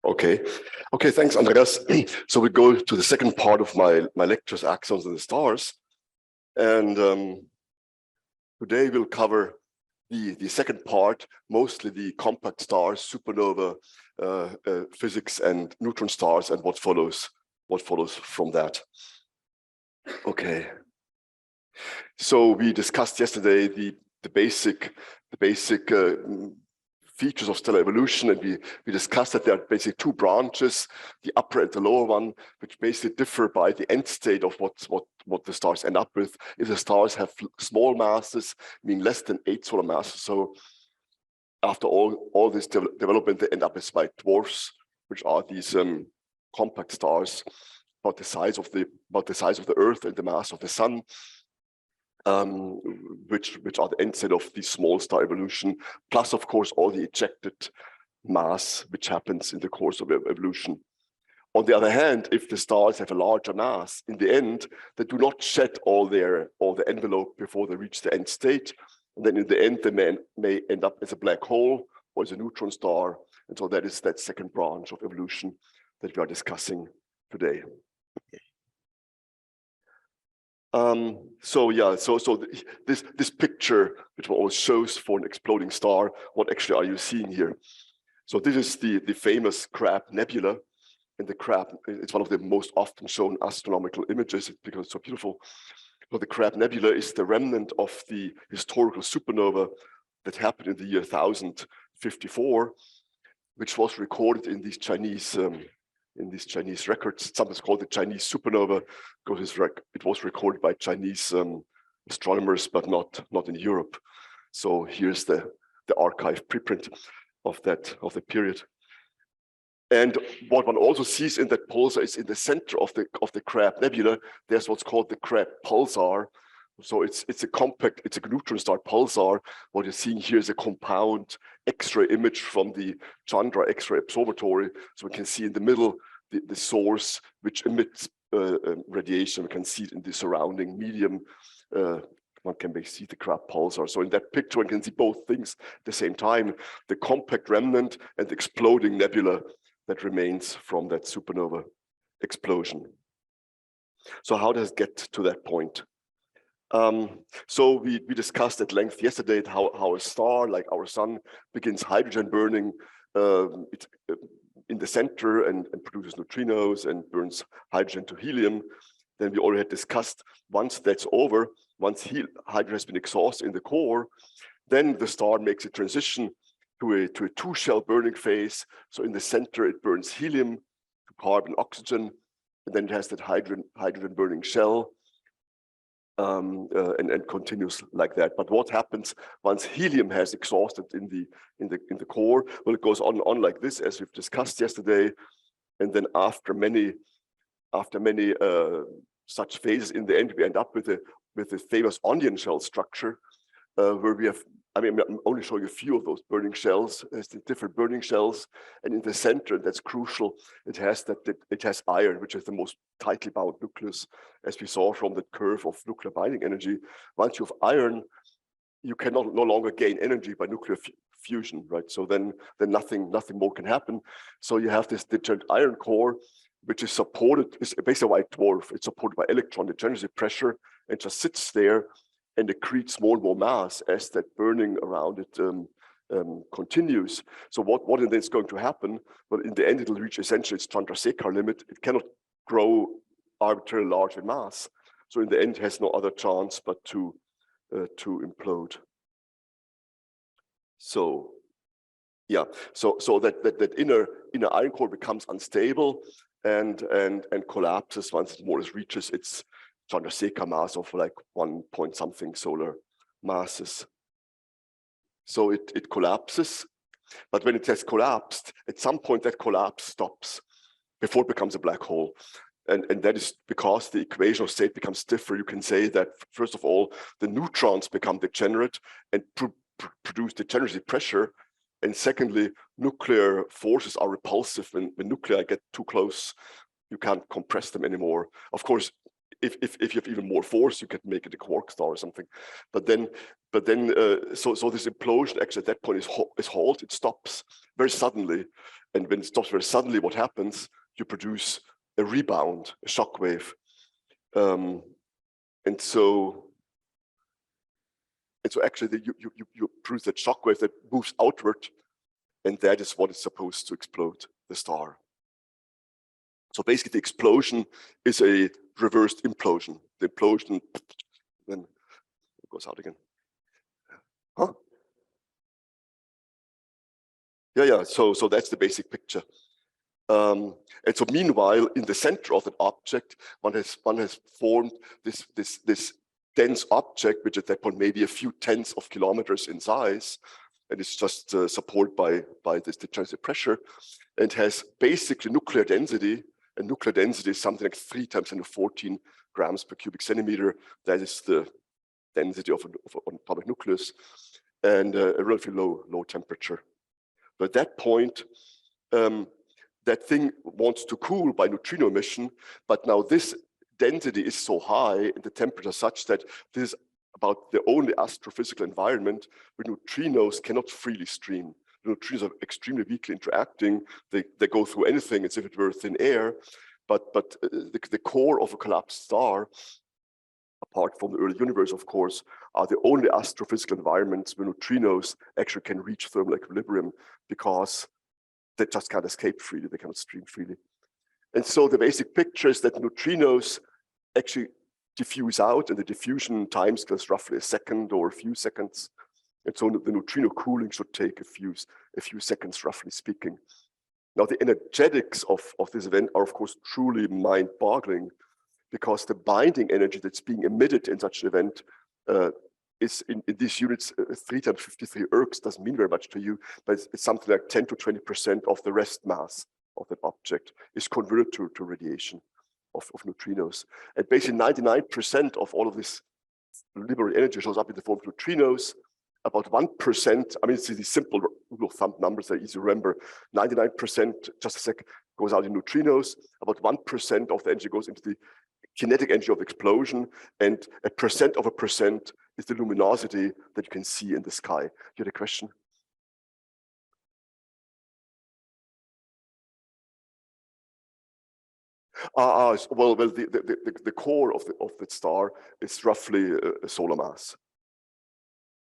Okay. Okay, thanks, Andreas. So we go to the second part of my lectures, Axions and the Stars. And today we'll cover the second part, mostly the compact stars, supernova, physics and neutron stars, and what follows from that. Okay. So we discussed yesterday the basic features of stellar evolution, and we discussed that there are basically two branches, the upper and the lower one, which basically differ by the end state of what the stars end up with. If the stars have small masses, meaning less than 8 solar masses, so after all this development, they end up as white dwarfs, which are these compact stars about the size of the Earth and the mass of the Sun. Which are the end state of the small star evolution, plus of course all the ejected mass which happens in the course of evolution. On the other hand, if the stars have a larger mass, in the end they do not shed all the envelope before they reach the end state, and then in the end they may end up as a black hole or as a neutron star, and so that is that second branch of evolution that we are discussing today. This picture, which always shows for an exploding star, what actually are you seeing here? So this is the famous Crab Nebula, and the Crab, it's one of the most often shown astronomical images because it's so beautiful. So the Crab Nebula is the remnant of the historical supernova that happened in the year 1054, which was recorded in these Chinese records. Sometimes called the Chinese supernova because it was recorded by Chinese astronomers, but not in Europe. So here's the archive preprint of the period. And what one also sees in that pulsar is in the center of the Crab Nebula, there's what's called the Crab pulsar. So it's a neutron star pulsar. What you're seeing here is a compound X-ray image from the Chandra X-ray Observatory. So we can see in the middle the source which emits radiation. We can see it in the surrounding medium. One can see the Crab pulsar. So in that picture, one can see both things at the same time: the compact remnant and the exploding nebula that remains from that supernova explosion. So how does it get to that point? So we discussed at length yesterday how a star like our sun begins hydrogen burning in the center and produces neutrinos and burns hydrogen to helium. Then we already had discussed once that's over, once hydrogen has been exhausted in the core, then the star makes a transition to a two-shell burning phase. So in the center it burns helium to carbon, oxygen, and then it has that hydrogen burning shell. And continues like that. But what happens once helium has exhausted in the core? Well, it goes on like this, as we've discussed yesterday, and then after many such phases, in the end we end up with the famous onion shell structure, where we have. I mean, I'm only showing a few of those burning shells. There's the different burning shells, and in the center, that's crucial. It has iron, which is the most tightly bound nucleus, as we saw from the curve of nuclear binding energy. Once you have iron, you cannot no longer gain energy by nuclear fusion, right? So then nothing more can happen. So you have this degenerate iron core, which is basically a white dwarf. It's supported by electron degeneracy pressure, and just sits there and accretes more and more mass as that burning around it continues. So what then is going to happen? Well, in the end, it'll reach essentially its Chandrasekhar limit. It cannot grow arbitrarily large in mass. So in the end, it has no other chance but to implode. So yeah, so that inner iron core becomes unstable and collapses once it more or less reaches its Chandrasekhar mass of like 1 point something solar masses. So it collapses, but when it has collapsed, at some point that collapse stops before it becomes a black hole. And that is because the equation of state becomes stiffer. You can say that, first of all, the neutrons become degenerate and produce degeneracy pressure. And secondly, nuclear forces are repulsive. When nuclei get too close, you can't compress them anymore. Of course, if you have even more force, you could make it a quark star or something. But then so this implosion actually at that point is halt. It stops very suddenly, and when it stops very suddenly, what happens? You produce a rebound, a shock wave, and so actually you produce that shock wave that moves outward, and that is what is supposed to explode the star. So basically, the explosion is a reversed implosion. The implosion then it goes out again. Huh? Yeah. So that's the basic picture. And so meanwhile, in the center of an object, one has formed this dense object, which at that point may be a few tens of kilometers in size, and it's just supported by this transit pressure, and has basically nuclear density. And nuclear density is something like 3 × 10⁻14 grams per cubic centimeter. That is the density of an atomic nucleus, and a relatively low temperature. But at that point, that thing wants to cool by neutrino emission, but now this density is so high and the temperature such that this is about the only astrophysical environment where neutrinos cannot freely stream. The neutrinos are extremely weakly interacting. They go through anything as if it were thin air, but the core of a collapsed star, apart from the early universe, of course, are the only astrophysical environments where neutrinos actually can reach thermal equilibrium, because they just can't escape freely, they cannot stream freely. And so the basic picture is that neutrinos actually diffuse out, and the diffusion time scale is roughly a second or a few seconds. And so the neutrino cooling should take a few seconds, roughly speaking. Now, the energetics of this event are, of course, truly mind-boggling, because the binding energy that's being emitted in such an event is in these units 3 × 10⁻53 ergs. Doesn't mean very much to you, but it's something like 10 to 20% of the rest mass of that object is converted to radiation of neutrinos. And basically 99% of all of this liberated energy shows up in the form of neutrinos. About 1%, I mean, it's these simple rule of thumb numbers that are easy to remember. 99%, just a sec, goes out in neutrinos. About 1% of the energy goes into the kinetic energy of the explosion, and 1% of a percent is the luminosity that you can see in the sky. You had a question? Well, the core of the star is roughly a solar mass.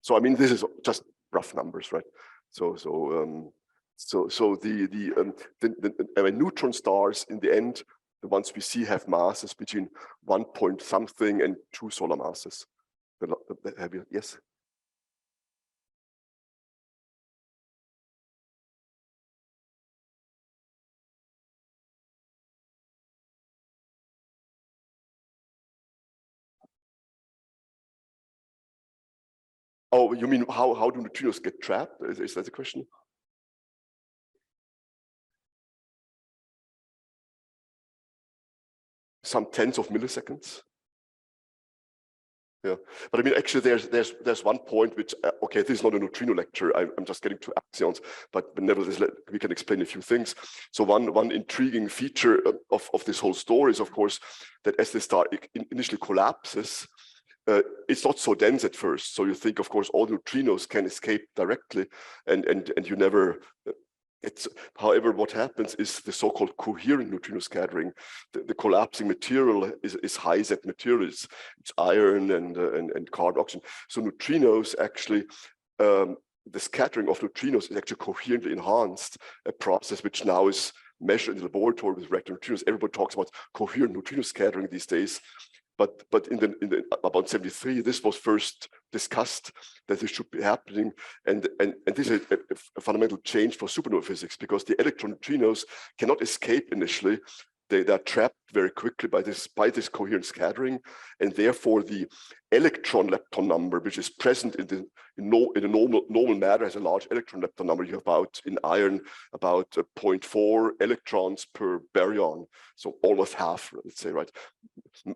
So I mean, this is just rough numbers, right? So the neutron stars in the end, the ones we see, have masses between 1 point something and 2 solar masses. Yes. Oh, you mean how do neutrinos get trapped? Is that the question? Some tens of milliseconds. Yeah, but I mean, actually, there's one point which, okay, this is not a neutrino lecture. I'm just getting to axions, but nevertheless, we can explain a few things. So one intriguing feature of this whole story is, of course, that as the star initially collapses, it's not so dense at first. So you think, of course, all neutrinos can escape directly, and you never. However, what happens is the so-called coherent neutrino scattering. The collapsing material is high-Z material. It's iron and carbon, oxygen. So neutrinos actually, the scattering of neutrinos is actually coherently enhanced, a process which now is measured in the laboratory with reactor neutrinos. Everybody talks about coherent neutrino scattering these days. But in the about 73, this was first discussed that this should be happening, and this is a fundamental change for supernova physics, because the electron neutrinos cannot escape initially. They are trapped very quickly by this coherent scattering, and therefore the electron lepton number, which is present in the normal matter, has a large electron lepton number. You have about, in iron, about 0.4 electrons per baryon, so almost half, let's say, right?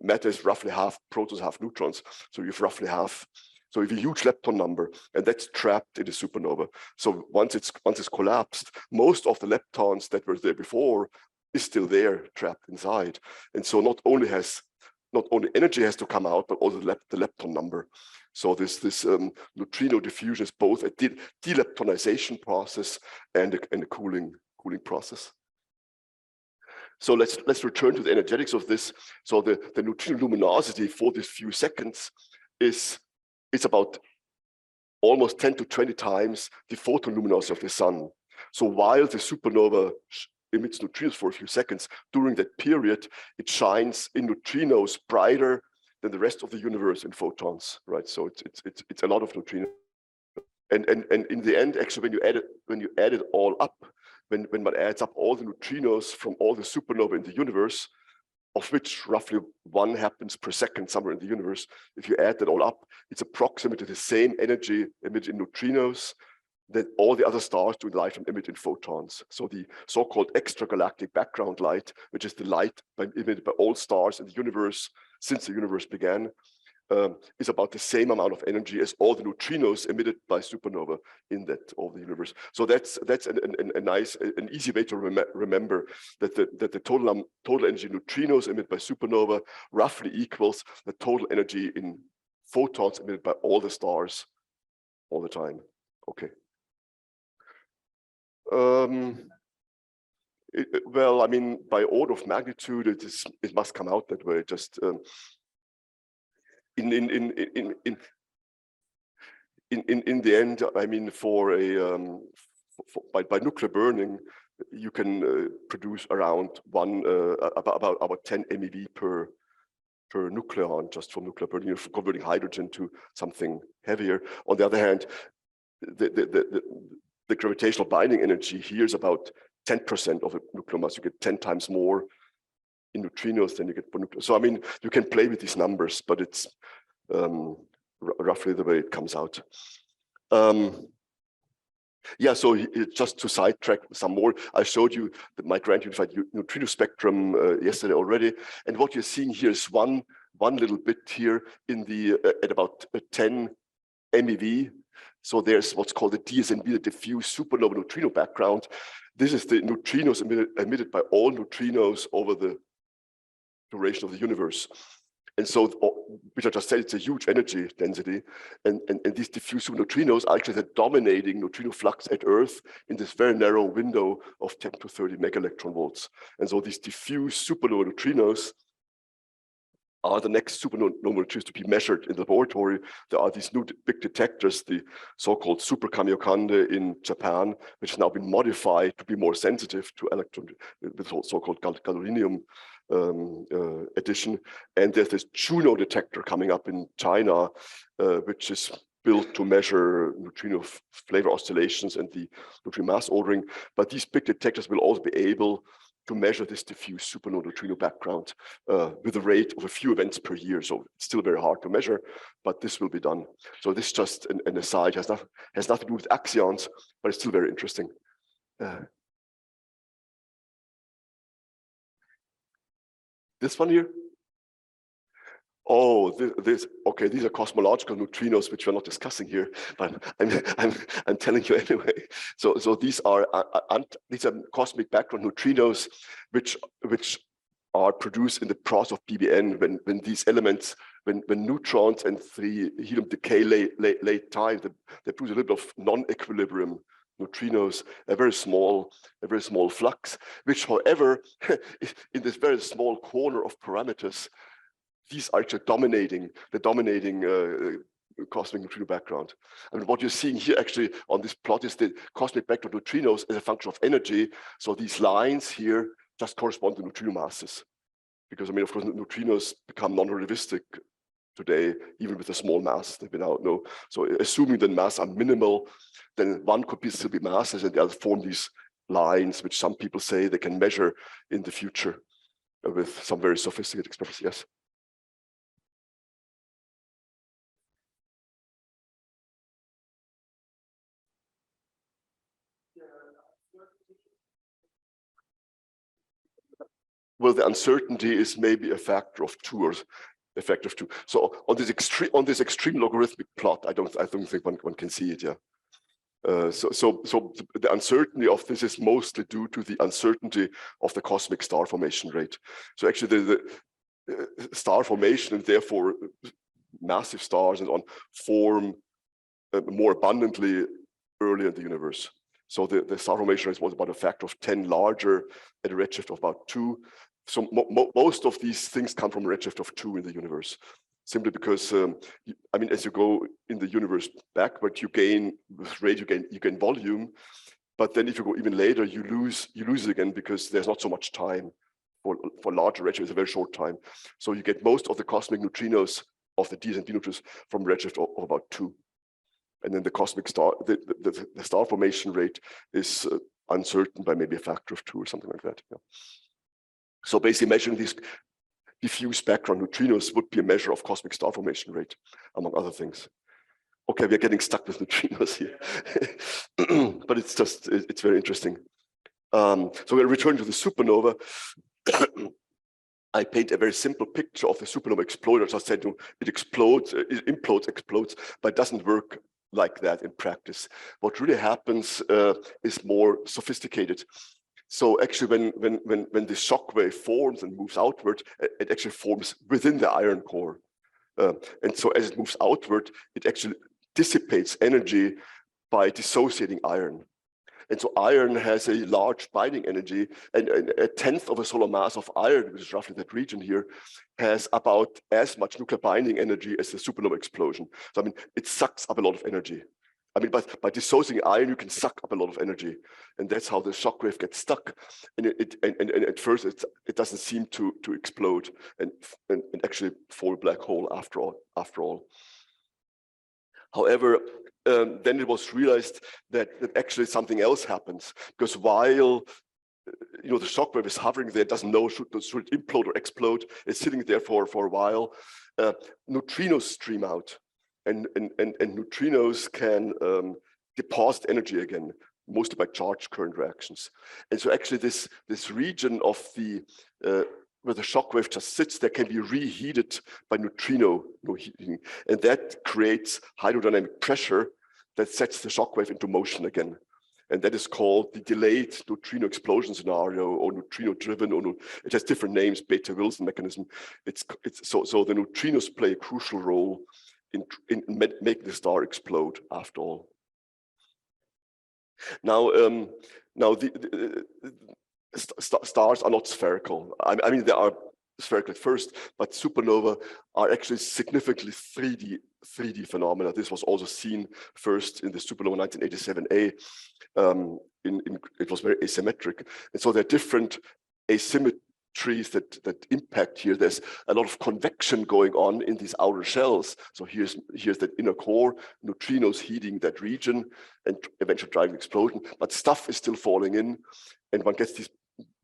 Matter is roughly half protons, half neutrons, so you have roughly half. So you have a huge lepton number, and that's trapped in the supernova. So once it's collapsed, most of the leptons that were there before is still there, trapped inside. And so not only has not only energy has to come out, but also the lepton number. So this neutrino diffusion is both a deleptonization process and a cooling process. So let's return to the energetics of this. So the neutrino luminosity for these few seconds is about almost 10 to 20 times the photon luminosity of the sun. So while the supernova emits neutrinos for a few seconds, during that period, it shines in neutrinos brighter than the rest of the universe in photons, right? So it's a lot of neutrinos. And in the end, actually, when you add it all up, when one adds up all the neutrinos from all the supernovae in the universe, of which roughly 1 happens per second somewhere in the universe, if you add that all up, it's approximately the same energy emitted in neutrinos that all the other stars during the lifetime emit in photons. So the so-called extragalactic background light, which is the light emitted by all stars in the universe since the universe began, is about the same amount of energy as all the neutrinos emitted by supernova in that of the universe. So that's a nice, an easy way to remember that the total energy neutrinos emitted by supernova roughly equals the total energy in photons emitted by all the stars all the time. Okay. Well, I mean, by order of magnitude, it must come out that way. Just in the end, I mean, for a by nuclear burning, you can produce around about 10 MeV per nucleon just from nuclear burning. You're converting hydrogen to something heavier. On the other hand, the gravitational binding energy here is about 10% of a nuclear mass. You get 10 times more in neutrinos than you get per nucleus. So I mean, you can play with these numbers, but it's roughly the way it comes out. Yeah, so just to sidetrack some more, I showed you my grand unified neutrino spectrum yesterday already, and what you're seeing here is one little bit here in the at about 10 MeV. So there's what's called the DSNB, the diffuse supernova neutrino background. This is the neutrinos emitted by all neutrinos over the duration of the universe. And so, which I just said, it's a huge energy density. And these diffuse superneutrinos are actually the dominating neutrino flux at Earth in this very narrow window of 10 to 30 megaelectron volts. And so these diffuse supernova neutrinos are the next supernova neutrinos to be measured in the laboratory. There are these new big detectors, the so-called Super Kamiokande in Japan, which has now been modified to be more sensitive to electron, with so-called gadolinium addition. And there's this Juno detector coming up in China, which is built to measure neutrino flavor oscillations and the neutrino mass ordering. But these big detectors will also be able to measure this diffuse supernova neutrino background with a rate of a few events per year. So it's still very hard to measure, but this will be done. So this is just an aside, has nothing to do with Axions, but it's still very interesting. This one here? Oh, okay, these are cosmological neutrinos, which we're not discussing here, but I'm telling you anyway. So these are cosmic background neutrinos, which are produced in the process of BBN when these elements, when neutrons and the helium decay late time, they produce a little bit of non-equilibrium neutrinos, a very small flux, which, however, in this very small corner of parameters, these are actually the dominating cosmic neutrino background. I mean, what you're seeing here actually on this plot is the cosmic background neutrinos as a function of energy. So these lines here just correspond to neutrino masses. Because, I mean, of course, neutrinos become non-relativistic today, even with a small mass that we now know. So assuming the mass are minimal, then one could still be masses and the other form these lines, which some people say they can measure in the future with some very sophisticated experiments. Yes. Well, the uncertainty is maybe a factor of 2 or a factor of 2. So on this extreme logarithmic plot, I don't think one can see it. Yeah. So the uncertainty of this is mostly due to the uncertainty of the cosmic star formation rate. So actually, star formation, and therefore massive stars and on form more abundantly earlier in the universe. So the star formation rate was about a factor of 10 larger at a redshift of about 2. So most of these things come from a redshift of 2 in the universe, simply because I mean, as you go in the universe backward, you gain with rate, you gain volume, but then if you go even later, you lose it again because there's not so much time for larger redshift. It's a very short time, so you get most of the cosmic neutrinos of the Ds and D neutrinos from redshift of about 2. And then the cosmic star, the star formation rate is uncertain by maybe a factor of 2 or something like that. Yeah. So basically measuring these diffuse background neutrinos would be a measure of cosmic star formation rate, among other things. Okay, we're getting stuck with neutrinos here, but it's very interesting. So we'll return to the supernova. I paint a very simple picture of the supernova exploder. As I said, it explodes, it implodes, but it doesn't work like that in practice. What really happens is more sophisticated. So actually, when the shock wave forms and moves outward, it actually forms within the iron core. And so as it moves outward, it actually dissipates energy by dissociating iron. And so iron has a large binding energy, and a tenth of a solar mass of iron, which is roughly that region here, has about as much nuclear binding energy as the supernova explosion. So I mean, it sucks up a lot of energy. I mean, by dissociating iron, you can suck up a lot of energy, and that's how the shock wave gets stuck. And at first, it doesn't seem to explode and actually fall a black hole after all. However, then it was realized that actually something else happens, because while the shock wave is hovering there, it doesn't know should it implode or explode. It's sitting there for a while. Neutrinos stream out, and neutrinos can deposit energy again, mostly by charge current reactions. And so actually this region of the where the shock wave just sits there can be reheated by neutrino heating, and that creates hydrodynamic pressure that sets the shock wave into motion again. And that is called the delayed neutrino explosion scenario, or neutrino driven, or it has different names, Bethe-Wilson mechanism. So the neutrinos play a crucial role in making the star explode after all. Now the stars are not spherical. I mean, they are spherical at first, but supernova are actually significantly 3D phenomena. This was also seen first in the supernova 1987A. It was very asymmetric, and so there are different asymmetries that impact here. There's a lot of convection going on in these outer shells. So here's that inner core, neutrinos heating that region and eventually driving explosion, but stuff is still falling in, and one gets these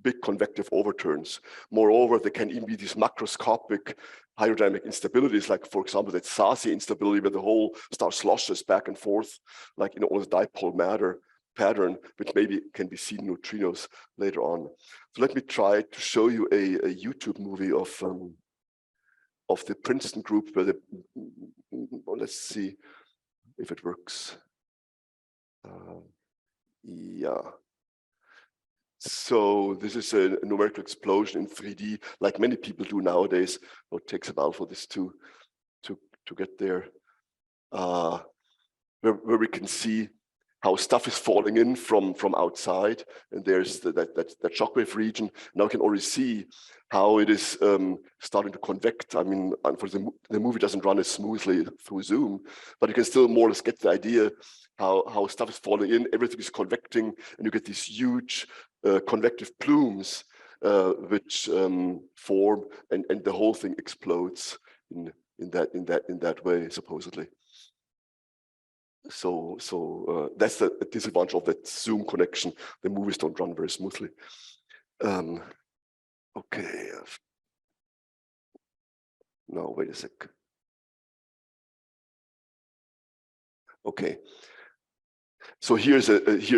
big convective overturns. Moreover, there can even be these macroscopic hydrodynamic instabilities, like, for example, that Sasi instability, where the whole star sloshes back and forth, like all the dipole matter pattern, which maybe can be seen in neutrinos later on. So let me try to show you a YouTube movie of the Princeton group, where let's see if it works. Yeah. So this is a numerical explosion in 3D, like many people do nowadays. It takes a while for this to get there, where we can see how stuff is falling in from outside, and there's that shockwave region. Now we can already see how it is starting to convect. I mean, unfortunately, the movie doesn't run as smoothly through Zoom, but you can still more or less get the idea how stuff is falling in. Everything is convecting, and you get these huge convective plumes which form, and the whole thing explodes in that way, supposedly. So that's the disadvantage of that Zoom connection. The movies don't run very smoothly. Okay. No, wait a sec. Okay. So here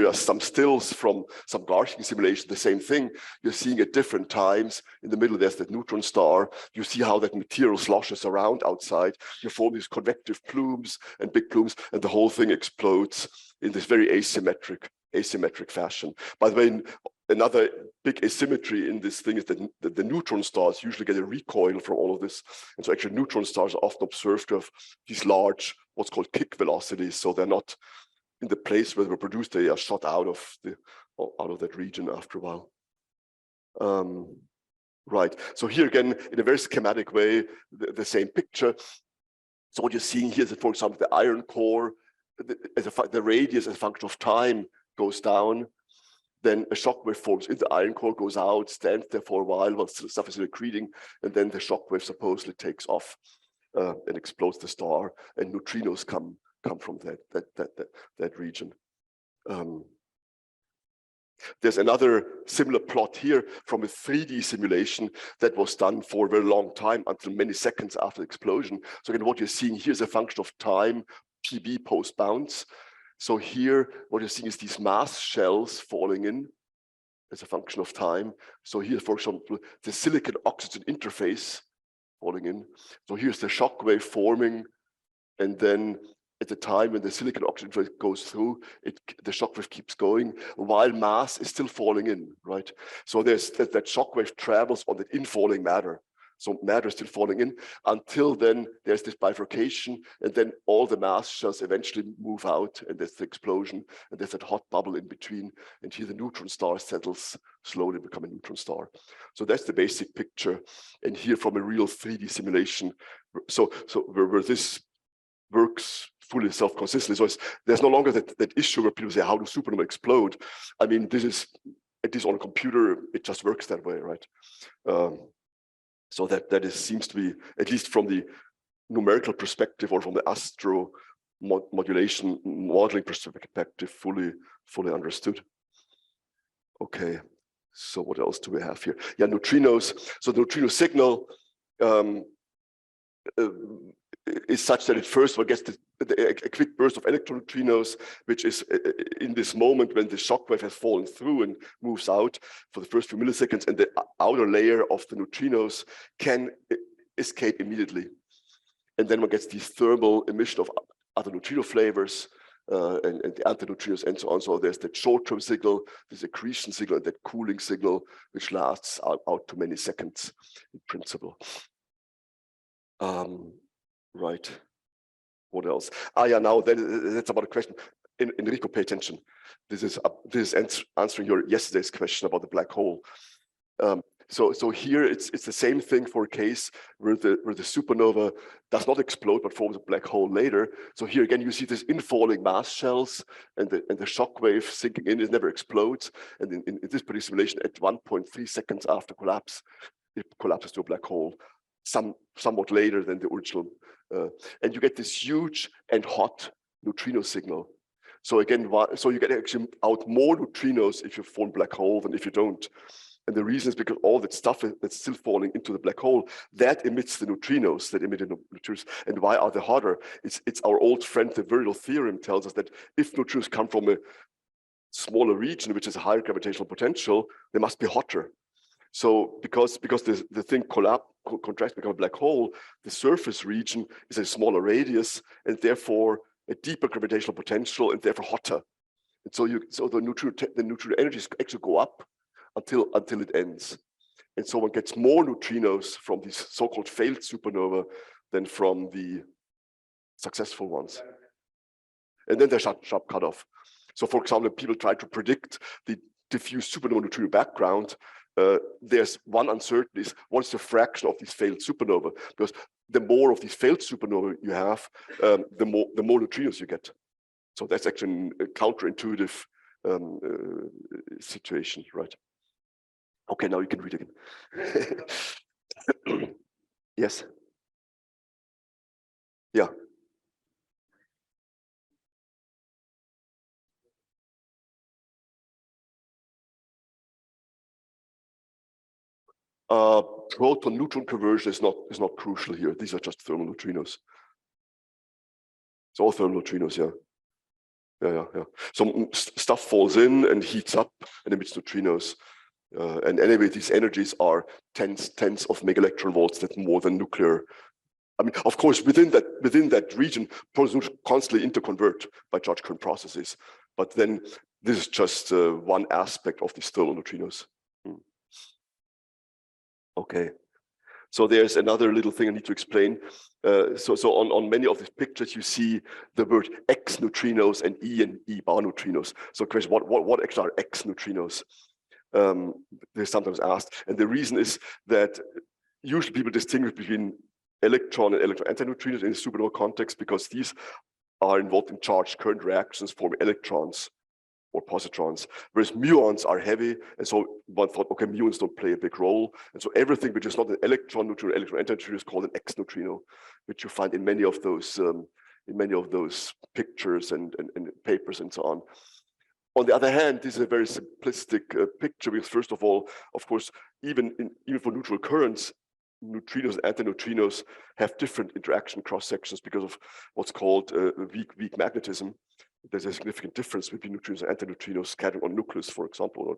are some stills from some Garching simulation, the same thing. You're seeing at different times. In the middle, there's that neutron star. You see how that material sloshes around outside. You form these convective plumes and big plumes, and the whole thing explodes in this very asymmetric fashion. By the way, another big asymmetry in this thing is that the neutron stars usually get a recoil from all of this. And so actually neutron stars are often observed to have these large, what's called kick velocities. So they're not in the place where they were produced, they are shot out of that region after a while. Right, so here again, in a very schematic way, the same picture. So what you're seeing here is that, for example, the iron core, the radius as a function of time goes down, then a shock wave forms in the iron core, goes out, stands there for a while while stuff is accreting, and then the shock wave supposedly takes off and explodes the star, and neutrinos come from that region. There's another similar plot here from a 3D simulation that was done for a very long time, until many seconds after the explosion. So again, what you're seeing here is a function of time, PB post bounce. So here, what you're seeing is these mass shells falling in as a function of time. So here, for example, the silicon-oxygen interface falling in. So here's the shock wave forming, and then at the time when the silicon oxygen goes through, the shock wave keeps going while mass is still falling in, right? So there's that shock wave travels on the infalling matter. So matter is still falling in until then there's this bifurcation, and then all the mass shells eventually move out, and there's the explosion, and there's that hot bubble in between, and here the neutron star settles slowly, become a neutron star. So that's the basic picture, and here from a real 3D simulation. So where this works fully self-consistently. So there's no longer that issue where people say, how do supernova explode? I mean, this is, it is on a computer, it just works that way, right? So that seems to be, at least from the numerical perspective or from the astro modulation modeling perspective, fully understood. Okay, so what else do we have here? Yeah, neutrinos. So the neutrino signal is such that it first gets a quick burst of electron neutrinos, which is in this moment when the shock wave has fallen through and moves out for the first few milliseconds, and the outer layer of the neutrinos can escape immediately. And then one gets the thermal emission of other neutrino flavors and the antineutrinos and so on. So there's that short-term signal, this accretion signal, and that cooling signal, which lasts out to many seconds in principle. Right. What else? Yeah, now that's about a question. Enrico, pay attention. This is answering your yesterday's question about the black hole. So here it's the same thing for a case where the supernova does not explode but forms a black hole later. So here again you see this infalling mass shells, and the shock wave sinking in, it never explodes. And in this particular simulation, at 1.3 seconds after collapse, it collapses to a black hole. Somewhat later than the original, and you get this huge and hot neutrino signal. So again, so you get actually out more neutrinos if you form black hole than if you don't. And the reason is because all that stuff that's still falling into the black hole, that emits the neutrinos, that emit the neutrinos. And why are they hotter? It's our old friend, the Virdal theorem tells us that if neutrinos come from a smaller region, which has a higher gravitational potential, they must be hotter. So because the thing contracts, become a black hole, the surface region is a smaller radius, and therefore a deeper gravitational potential, and therefore hotter. And so the neutrino energies actually go up until it ends. And so one gets more neutrinos from these so-called failed supernova than from the successful ones. And then they're sharp cut off. So for example, people try to predict the diffuse supernova neutrino background. There's one uncertainty is what's the fraction of these failed supernova, because the more of these failed supernova you have, the more neutrinos you get. So that's actually a counterintuitive situation, right? Okay, now you can read again. Yes. Yeah. Proton-neutron conversion is not crucial here. These are just thermal neutrinos. It's all thermal neutrinos, yeah. Yeah. So stuff falls in and heats up and emits neutrinos. And anyway, these energies are tens of megaelectron volts. That's more than nuclear. I mean, of course, within that region, protons constantly interconvert by charge current processes. But then this is just one aspect of these thermal neutrinos. Okay. So there's another little thing I need to explain. So on many of these pictures, you see the word X neutrinos and E bar neutrinos. So question, what actually are X neutrinos? They're sometimes asked. And the reason is that usually people distinguish between electron and electron antineutrinos in the supernova context because these are involved in charged current reactions forming electrons or positrons, whereas muons are heavy, and so one thought, okay, muons don't play a big role, and so everything which is not an electron neutrino, electron antineutrino is called an X neutrino, which you find in many of those pictures and papers and so on. On the other hand, this is a very simplistic picture because, first of all, of course, even for neutral currents, neutrinos and antineutrinos have different interaction cross sections because of what's called weak magnetism. There's a significant difference between neutrinos and antineutrinos scattering on nucleus, for example, or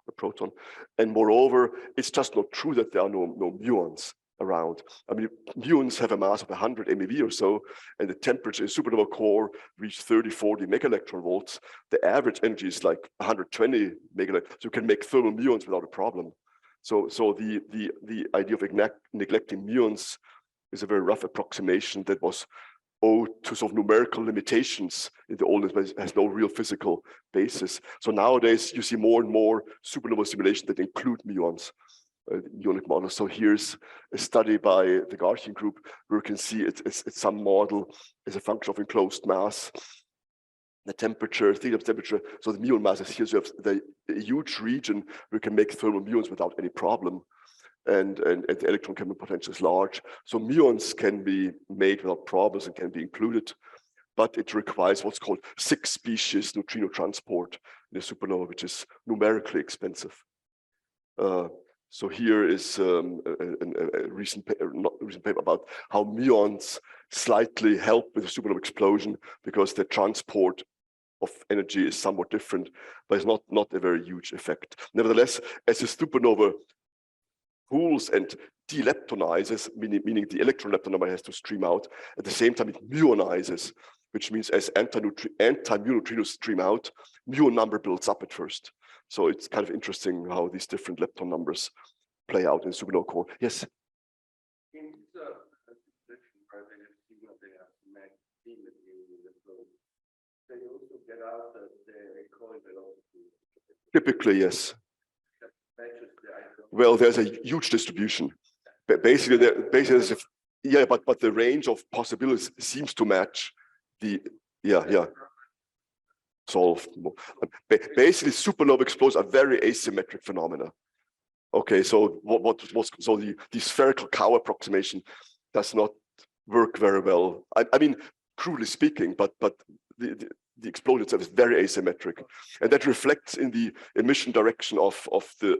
a proton. And moreover, it's just not true that there are no muons around. I mean, muons have a mass of 100 MeV or so, and the temperature in supernova core reaches 30, 40 megaelectron volts. The average energy is like 120 megaelectron, so you can make thermal muons without a problem. So the idea of neglecting muons is a very rough approximation that was owed to sort of numerical limitations in the old days, has no real physical basis. So nowadays you see more and more supernova simulations that include muons, muonic models. So here's a study by the Garchian group where you can see it's some model as a function of enclosed mass, the temperature, theta temperature. So the muon mass is here. So you have the huge region where you can make thermal muons without any problem. And the electron chemical potential is large. So muons can be made without problems and can be included, but it requires what's called 6-species neutrino transport in a supernova, which is numerically expensive. So here is a recent paper about how muons slightly help with the supernova explosion because the transport of energy is somewhat different, but it's not a very huge effect. Nevertheless, as a supernova cools and deleptonizes, meaning the electron lepton number has to stream out. At the same time, it muonizes, which means as anti-muoneutrinos stream out, muon number builds up at first. So it's kind of interesting how these different lepton numbers play out in supernova core. Yes? In the prediction project, they have they also get out the coil velocity. Typically, yes. Well, there's a huge distribution. But basically, but the range of possibilities seems to match the solved. Basically, supernova explosions are very asymmetric phenomena. Okay, so the spherical cow approximation does not work very well. I mean, crudely speaking, but the explosion itself is very asymmetric, and that reflects in the emission direction of the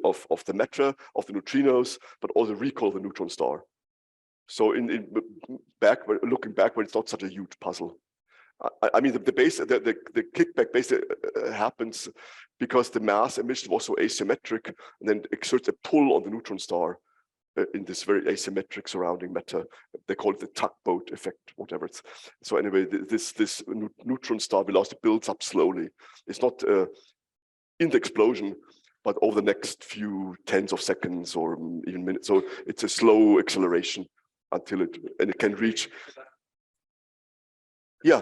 matter of the neutrinos, but also recall of the neutron star. So looking backward, it's not such a huge puzzle. I mean, the kickback basically happens because the mass emission was so asymmetric, and then exerts a pull on the neutron star in this very asymmetric surrounding matter. They call it the tugboat effect, whatever it's. So anyway, this neutron star velocity builds up slowly. It's not in the explosion, but over the next few tens of seconds or even minutes. So it's a slow acceleration until it can reach. Yeah.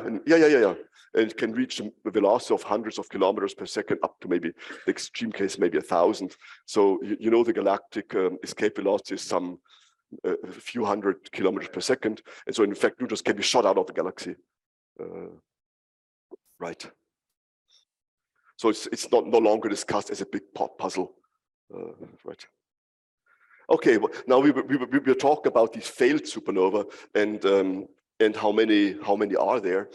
And it can reach a velocity of hundreds of kilometers per second, up to maybe the extreme case, maybe 1,000. So you know the galactic escape velocity is some a few hundred kilometers per second, and so in fact neutrons can be shot out of the galaxy. Right. So it's no longer discussed as a big puzzle. Right. Okay. Well, now we were talking about these failed supernova and how many are there.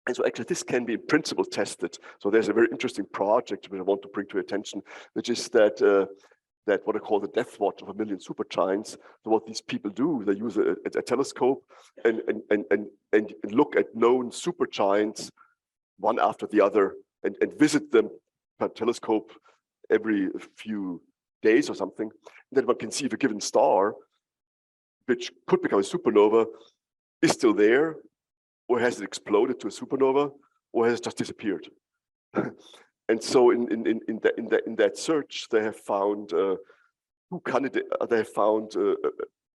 And so actually this can be in principle tested. So there's a very interesting project which I want to bring to your attention, which is that what I call the death watch of 1,000,000 supergiants. So what these people do, they use a telescope and look at known supergiants one after the other and visit them per telescope every few days or something. And then one can see if a given star, which could become a supernova, is still there, or has it exploded to a supernova, or has it just disappeared? so in that search, they have found two candidates. They have found.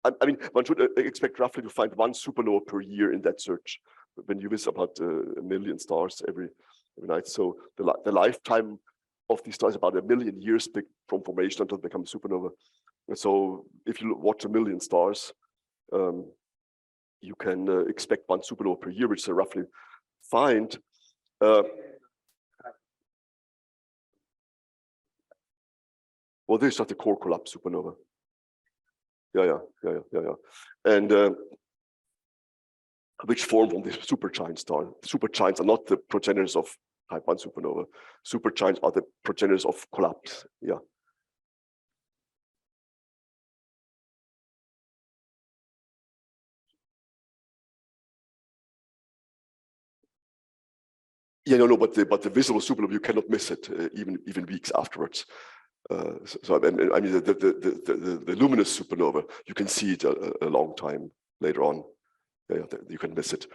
I mean, one should expect roughly to find one supernova per year in that search. When you visit about 1 million stars every night, so the lifetime of these stars is about 1 million years from formation until they become supernova. And so if you watch 1 million stars, you can expect one supernova per year, which they roughly find. Well, this is just a core collapse supernova. Yeah. And which form from the supergiant star. Supergiants are not the progenitors of type 1 supernova. Supergiants are the progenitors of collapse. Yeah. Yeah, no, but the visible supernova, you cannot miss it even weeks afterwards. So I mean, the luminous supernova, you can see it a long time later on. Yeah, you can miss it.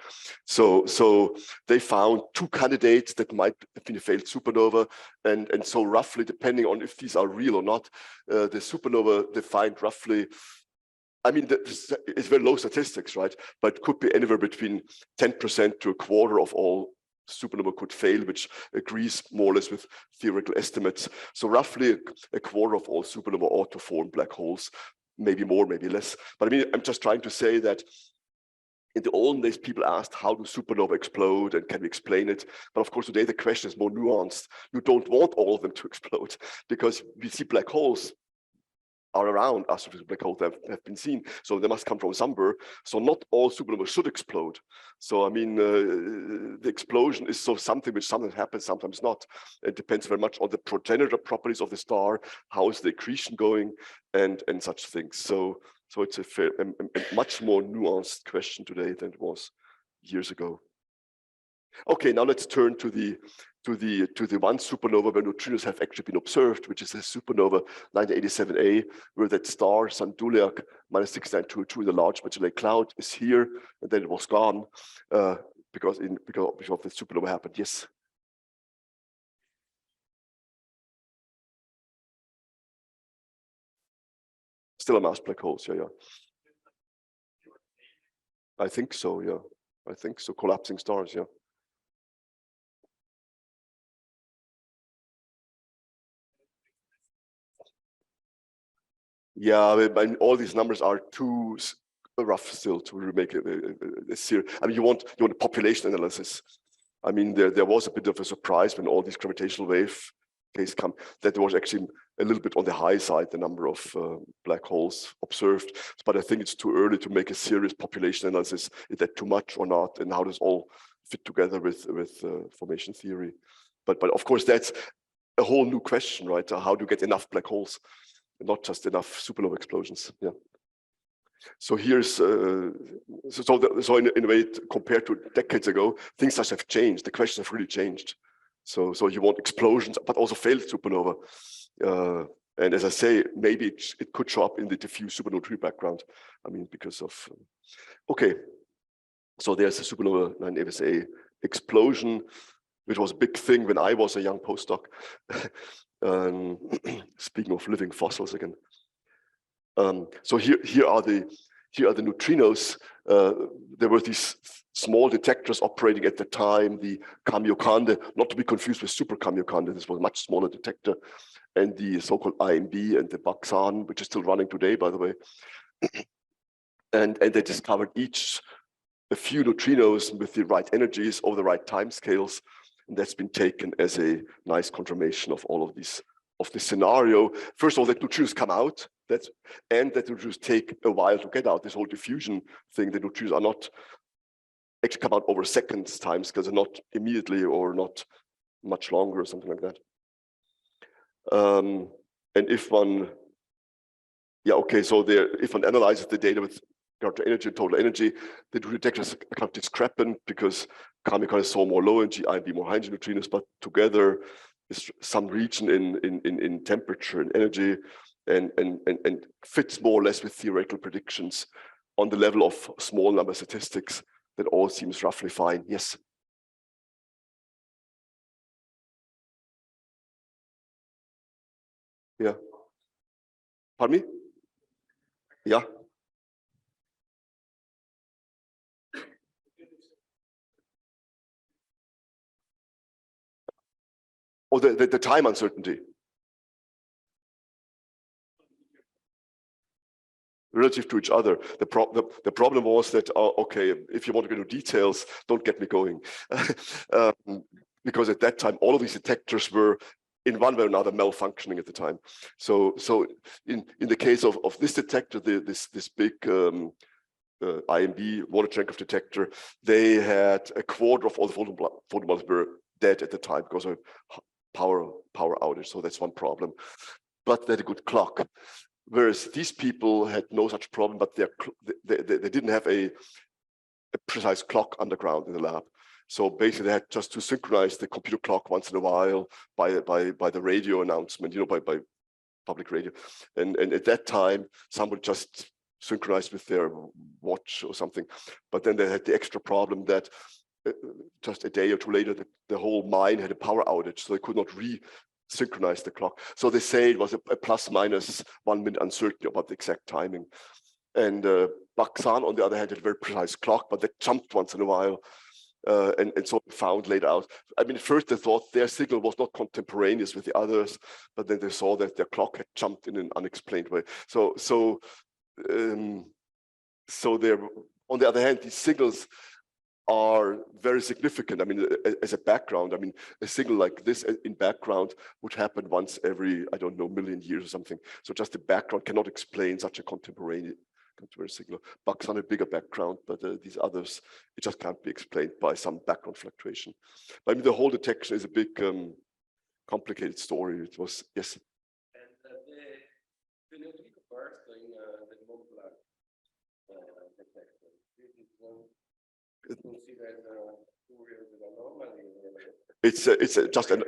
So they found two candidates that might have been a failed supernova, and so roughly, depending on if these are real or not, the supernova they find roughly. I mean, it's very low statistics, right? But could be anywhere between 10% to a quarter of all supernova could fail, which agrees more or less with theoretical estimates. So roughly a quarter of all supernova ought to form black holes, maybe more, maybe less. But I mean, I'm just trying to say that in the olden days, people asked, how do supernova explode and can we explain it? But of course, today the question is more nuanced. You don't want all of them to explode because we see black holes are around, astrophysical black holes have been seen. So they must come from somewhere. So not all supernovas should explode. So I mean, the explosion is something which sometimes happens, sometimes not. It depends very much on the progenitor properties of the star, how is the accretion going, and such things. So it's a much more nuanced question today than it was years ago. Okay, now let's turn to the one supernova where neutrinos have actually been observed, which is the supernova 1987A, where that star Sanduliak -6922, the large Magellanic Cloud, is here, and then it was gone because the supernova happened. Yes. Still a mass black holes, yeah. I think so, yeah. I think so. Collapsing stars, yeah. Yeah, I mean, all these numbers are too rough still to make a serious. I mean, you want a population analysis. I mean, there was a bit of a surprise when all these gravitational wave cases come, that there was actually a little bit on the high side, the number of black holes observed. But I think it's too early to make a serious population analysis. Is that too much or not? And how does all fit together with formation theory? But of course, that's a whole new question, right? How do you get enough black holes? Not just enough supernova explosions. Yeah. So here's so in a way, compared to decades ago, things such have changed. The questions have really changed. So you want explosions, but also failed supernova. And as I say, maybe it could show up in the diffuse supernova tree background. I mean, because of okay. So there's the supernova 9-ASA explosion, which was a big thing when I was a young postdoc. Speaking of living fossils again. So here are the neutrinos. There were these small detectors operating at the time, the Kamiokande, not to be confused with Super Kamiokande. This was a much smaller detector, and the so-called IMB and the Baksan, which is still running today, by the way. And they discovered each a few neutrinos with the right energies over the right time scales. And that's been taken as a nice confirmation of all of this scenario. First of all, that neutrinos come out, and that neutrinos take a while to get out. This whole diffusion thing, the neutrinos are not actually come out over seconds times because they're not immediately or not much longer or something like that. And if one, so if one analyzes the data with regard to energy and total energy, the detectors are kind of discrepant because Kamiokande is so more low energy, IMB more high energy neutrinos, but together is some region in temperature and energy and fits more or less with theoretical predictions on the level of small number statistics. That all seems roughly fine. Yes. Yeah. Pardon me? Yeah. Or the time uncertainty relative to each other. The problem was that, okay, if you want to go into details, don't get me going. Because at that time, all of these detectors were in one way or another malfunctioning at the time. So in the case of this detector, this big IMB water Cherenkov detector, they had a quarter of all the photomolecules were dead at the time because of power outage. So that's one problem. But they had a good clock. Whereas these people had no such problem, but they didn't have a precise clock underground in the lab. So basically, they had just to synchronize the computer clock once in a while by the radio announcement, by public radio. And at that time, somebody just synchronized with their watch or something. But then they had the extra problem that just a day or two later, the whole mine had a power outage, so they could not synchronize the clock. So they say it was a plus minus 1 minute uncertainty about the exact timing. And Baksan, on the other hand, had a very precise clock, but they jumped once in a while. And so found later out. I mean, at first they thought their signal was not contemporaneous with the others, but then they saw that their clock had jumped in an unexplained way. So they're, on the other hand, these signals are very significant. I mean, as a background, I mean, a signal like this in background would happen once every, I don't know, million years or something. So just the background cannot explain such a contemporary signal. Bugs on a bigger background, but these others, it just can't be explained by some background fluctuation. But I mean, the whole detection is a big, complicated story. It was, yes. And the neutrino burst in the Mont Blanc detector, this is one considered anomaly. It's just an,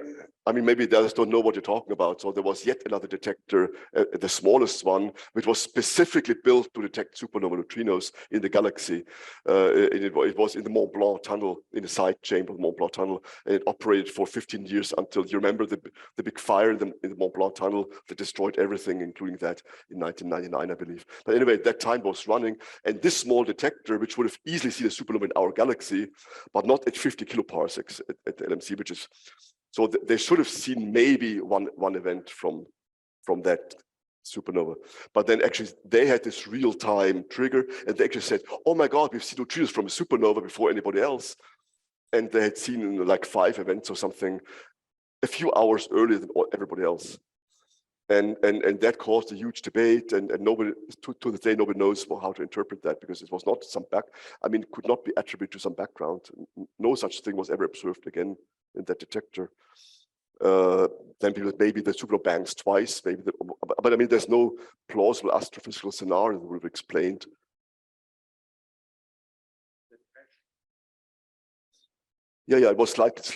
I mean, maybe they just don't know what you're talking about. So there was yet another detector, the smallest one, which was specifically built to detect supernova neutrinos in the galaxy. It was in the Mont Blanc tunnel, in the side chamber of the Mont Blanc tunnel, and it operated for 15 years until, you remember the big fire in the Mont Blanc tunnel that destroyed everything, including that in 1999, I believe. But anyway, that time was running, and this small detector, which would have easily seen a supernova in our galaxy, but not at 50 kiloparsecs at the LMC, which is, so they should have seen maybe one event from that supernova. But then actually they had this real-time trigger, and they actually said, oh my God, we've seen neutrinos from a supernova before anybody else. And they had seen like 5 events or something a few hours earlier than everybody else. And that caused a huge debate, and nobody, to this day, nobody knows how to interpret that, because it was not some it could not be attributed to some background. No such thing was ever observed again in that detector. Then maybe the supernova bangs twice, maybe, but I mean, there's no plausible astrophysical scenario that would have explained. Yeah, it was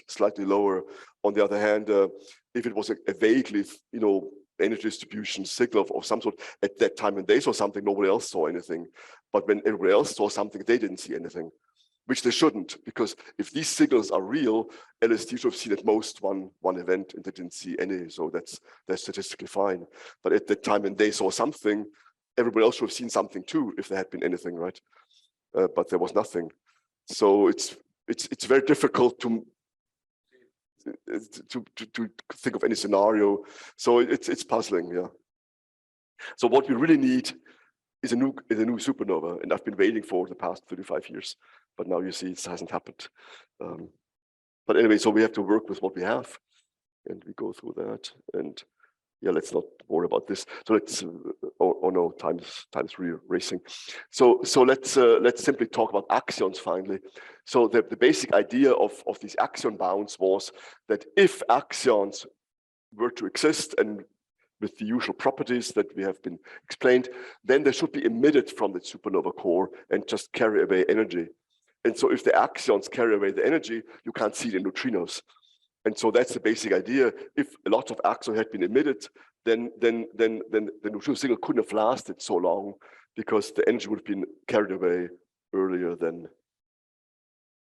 slightly lower. On the other hand, if it was a vaguely, energy distribution signal of some sort at that time when they saw something, nobody else saw anything. But when everybody else saw something, they didn't see anything, which they shouldn't, because if these signals are real, LSD should have seen at most one event, and they didn't see any. So that's statistically fine. But at the time when they saw something, everybody else should have seen something too, if there had been anything, right? But there was nothing. So it's very difficult to think of any scenario. So it's puzzling, yeah. So what we really need is a new supernova, and I've been waiting for the past 35 years, but now you see it hasn't happened. But anyway, so we have to work with what we have, and we go through that. And yeah, let's not worry about this. So let's, oh no, time's really racing. So let's simply talk about axions finally. So the basic idea of these axion bounds was that if axions were to exist, and with the usual properties that we have been explained, then they should be emitted from the supernova core and just carry away energy. And so if the axions carry away the energy, you can't see the neutrinos. And so that's the basic idea. If a lot of axions had been emitted, then the neutrino signal couldn't have lasted so long, because the energy would have been carried away earlier than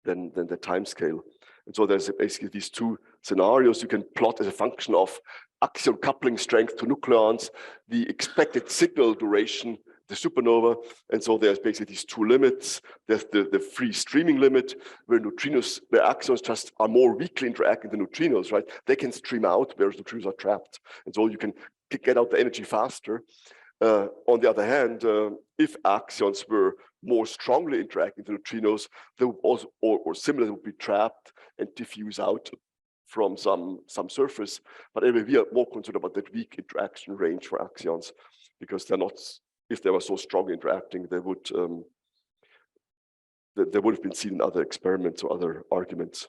the time scale. And so there's basically these two scenarios you can plot as a function of axion coupling strength to nucleons, the expected signal duration, the supernova. And so there's basically these two limits. There's the free streaming limit, where neutrinos, where axions just are more weakly interacting than neutrinos, right? They can stream out, whereas neutrinos are trapped. And so you can get out the energy faster. On the other hand, if axions were more strongly interacting with neutrinos, they would also, or similarly, would be trapped and diffuse out from some surface. But anyway, we are more concerned about that weak interaction range for axions, because they're not, if they were so strongly interacting, they would have been seen in other experiments or other arguments.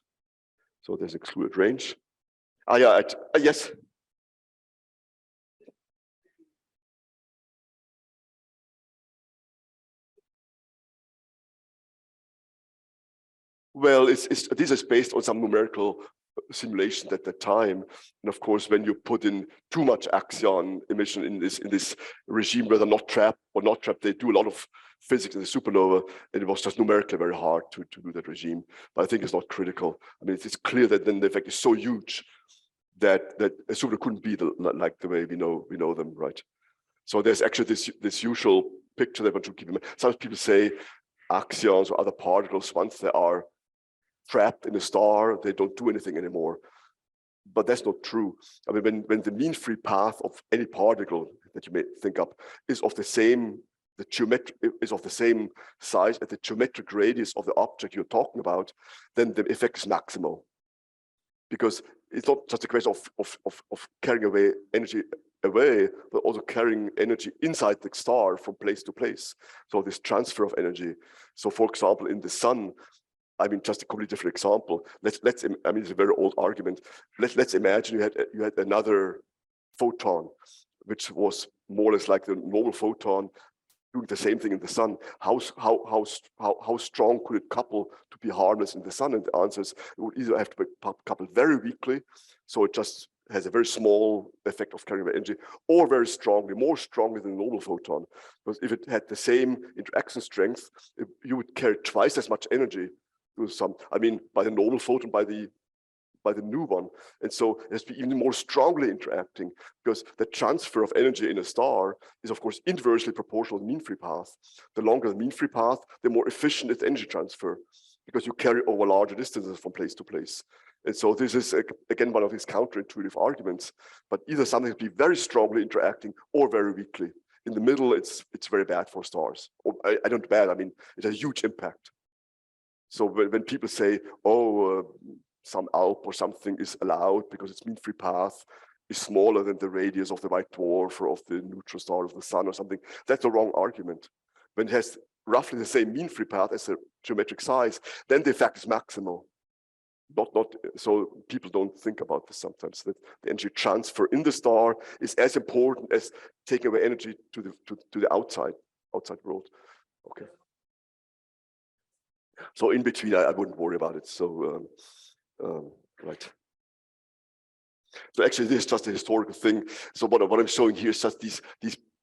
So there's excluded range. Yeah, yes. Well, this is based on some numerical simulation at that time. And of course, when you put in too much axion emission in this regime where they're not trapped or not trapped, they do a lot of physics in the supernova, and it was just numerically very hard to do that regime. But I think it's not critical. I mean, it's clear that then the effect is so huge that a supernova couldn't be like the way we know them, right? So there's actually this usual picture that one should keep in mind. Some people say axions or other particles, once they are trapped in a star, they don't do anything anymore. But that's not true. I mean, when the mean free path of any particle that you may think up is of the same, is of the same size as the geometric radius of the object you're talking about, then the effect is maximal. Because it's not just a question of carrying away energy away, but also carrying energy inside the star from place to place. So this transfer of energy. So for example, in the sun, I mean, just a completely different example. I mean, it's a very old argument. Let's imagine you had another photon, which was more or less like the normal photon doing the same thing in the sun. How strong could it couple to be harmless in the sun? And the answer is it would either have to be coupled very weakly, so it just has a very small effect of carrying away energy, or very strongly, more strongly than a normal photon. Because if it had the same interaction strength, you would carry twice as much energy. I mean, by the normal photon, by the new one. And so it has to be even more strongly interacting, because the transfer of energy in a star is, of course, inversely proportional to the mean free path. The longer the mean free path, the more efficient is the energy transfer, because you carry over larger distances from place to place. And so this is, again, one of these counterintuitive arguments. But either something to be very strongly interacting or very weakly. In the middle, it's very bad for stars. Or I don't bad, I mean, it has a huge impact. So when people say, oh, some ALP or something is allowed because its mean free path is smaller than the radius of the white dwarf or of the neutron star of the sun or something, that's the wrong argument. When it has roughly the same mean free path as the geometric size, then the effect is maximal. So people don't think about this sometimes, that the energy transfer in the star is as important as taking away energy to the outside world. Okay. So in between, I wouldn't worry about it. So, right. So actually, this is just a historical thing. So what I'm showing here is just these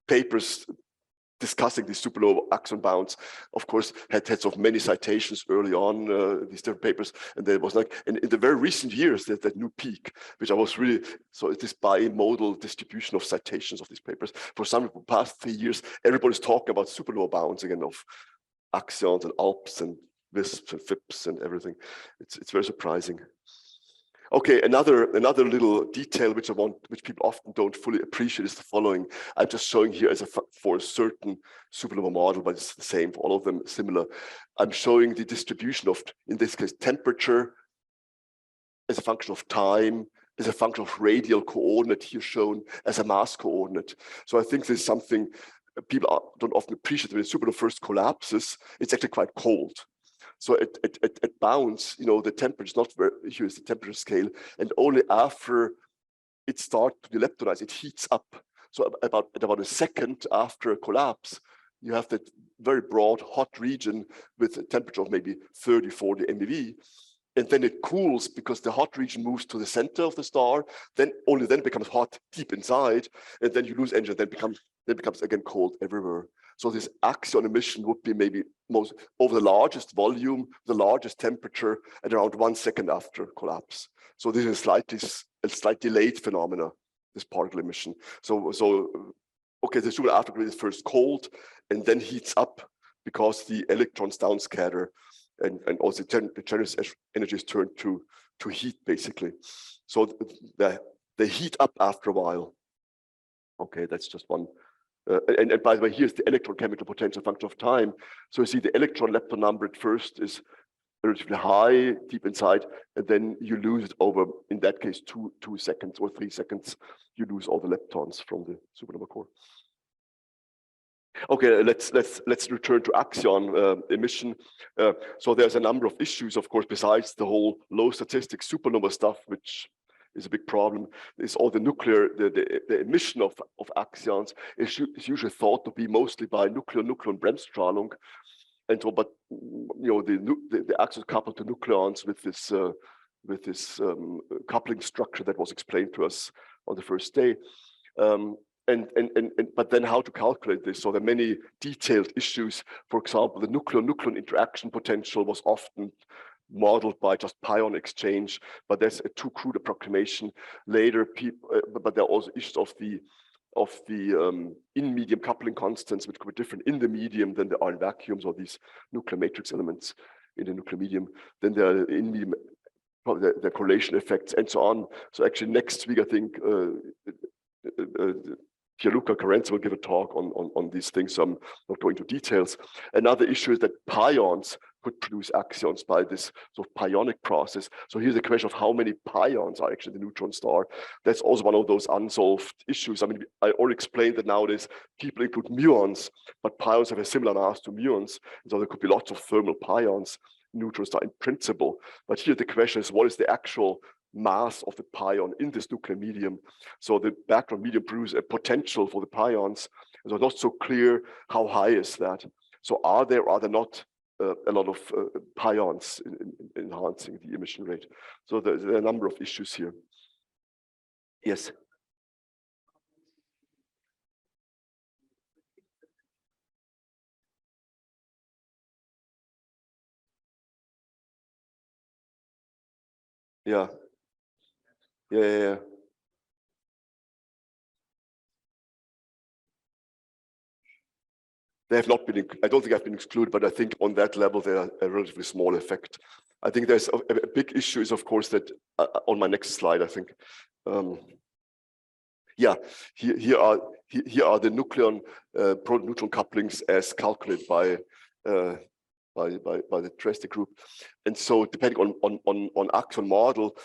papers discussing these supernova axion bounds. Of course, had sort of many citations early on, these different papers, and there was like, in the very recent years, there's that new peak, which I was really, so it's this bimodal distribution of citations of these papers. For some of the past 3 years, everybody's talking about supernova bounds again, of axions and ALPs and WISPs and FIPS and everything. It's very surprising. Okay, another little detail which people often don't fully appreciate is the following. I'm just showing here for a certain supernova model, but it's the same for all of them, similar. I'm showing the distribution of, in this case, temperature as a function of time, as a function of radial coordinate here shown as a mass coordinate. So I think this is something people don't often appreciate. When a supernova first collapses, it's actually quite cold. So at bounds, the temperature is not very, here's the temperature scale, and only after it starts to leptonize, it heats up. So about a second after a collapse, you have that very broad hot region with a temperature of maybe 30, 40 MeV. and then it cools because the hot region moves to the center of the star, then only then it becomes hot deep inside, and then you lose energy, then becomes again cold everywhere. So this axion emission would be maybe most over the largest volume, the largest temperature, at around 1 second after collapse. So this is a slightly delayed phenomena, this particle emission. So okay, the super afterglow is first cold and then heats up because the electrons downscatter and also the generous energy is turned to heat basically. So they heat up after a while. Okay, that's just one. And by the way, here's the electrochemical potential function of time. So you see the electron lepton number at first is relatively high deep inside, and then you lose it over, in that case, 2 seconds or 3 seconds. You lose all the leptons from the supernova core. Okay, let's return to axion emission. So there's a number of issues, of course, besides the whole low statistics supernova stuff, which is a big problem. Is all the nuclear, the emission of axions is usually thought to be mostly by nucleon Bremsstrahlung, and so, but you know, the axions coupled to nucleons with this coupling structure that was explained to us on the first day. But then how to calculate this? So there are many detailed issues. For example, the nucleon interaction potential was often modeled by just pion exchange, but that's a too crude approximation. Later, but there are also issues of the in-medium coupling constants, which could be different in the medium than there are in vacuums, or these nuclear matrix elements in the nuclear medium. Then there are in-medium the correlation effects and so on. So actually next week, I think Pierluca Carenza will give a talk on these things, so I'm not going into details. Another issue is that pions could produce axions by this sort of pionic process. So here's the question of how many pions are actually the neutron star. That's also one of those unsolved issues. I mean, I already explained that nowadays people include muons, but pions have a similar mass to muons. So there could be lots of thermal pions, neutron star in principle. But here the question is, what is the actual mass of the pion in this nuclear medium? So the background medium produces a potential for the pions. So it's not so clear how high is that. So are there or are there not a lot of pions in enhancing the emission rate? So there are a number of issues here. Yes. Yeah. Yeah. They have not been, I don't think I've been excluded, but I think on that level, they're a relatively small effect. I think there's a big issue is, of course, that on my next slide, I think, yeah, here are the nucleon proton-neutron couplings as calculated by the Dresde group. And so depending on axion model,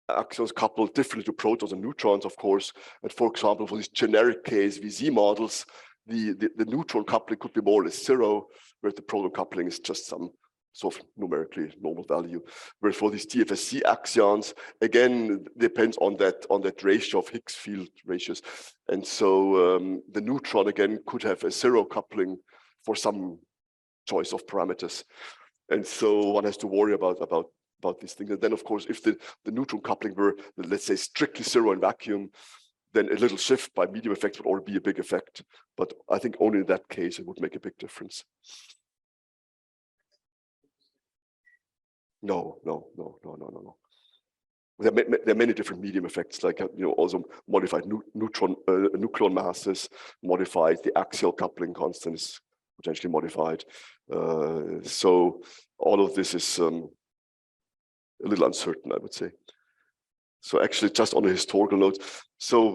axions couple differently to protons and neutrons, of course. And for example, for these generic KSVZ models, the neutron coupling could be more or less 0, whereas the proton coupling is just some sort of numerically normal value. Whereas for these TFSC axions, again, depends on that ratio of Higgs field ratios. And so the neutron again could have a 0 coupling for some choice of parameters. And so one has to worry about these things. And then of course, if the neutron coupling were, let's say, strictly 0 in vacuum, then a little shift by medium effects would already be a big effect. But I think only in that case, it would make a big difference. No. There are many different medium effects, like, also modified nucleon masses, modified, the axial coupling constant is potentially modified. So all of this is a little uncertain, I would say. So actually, just on a historical note, so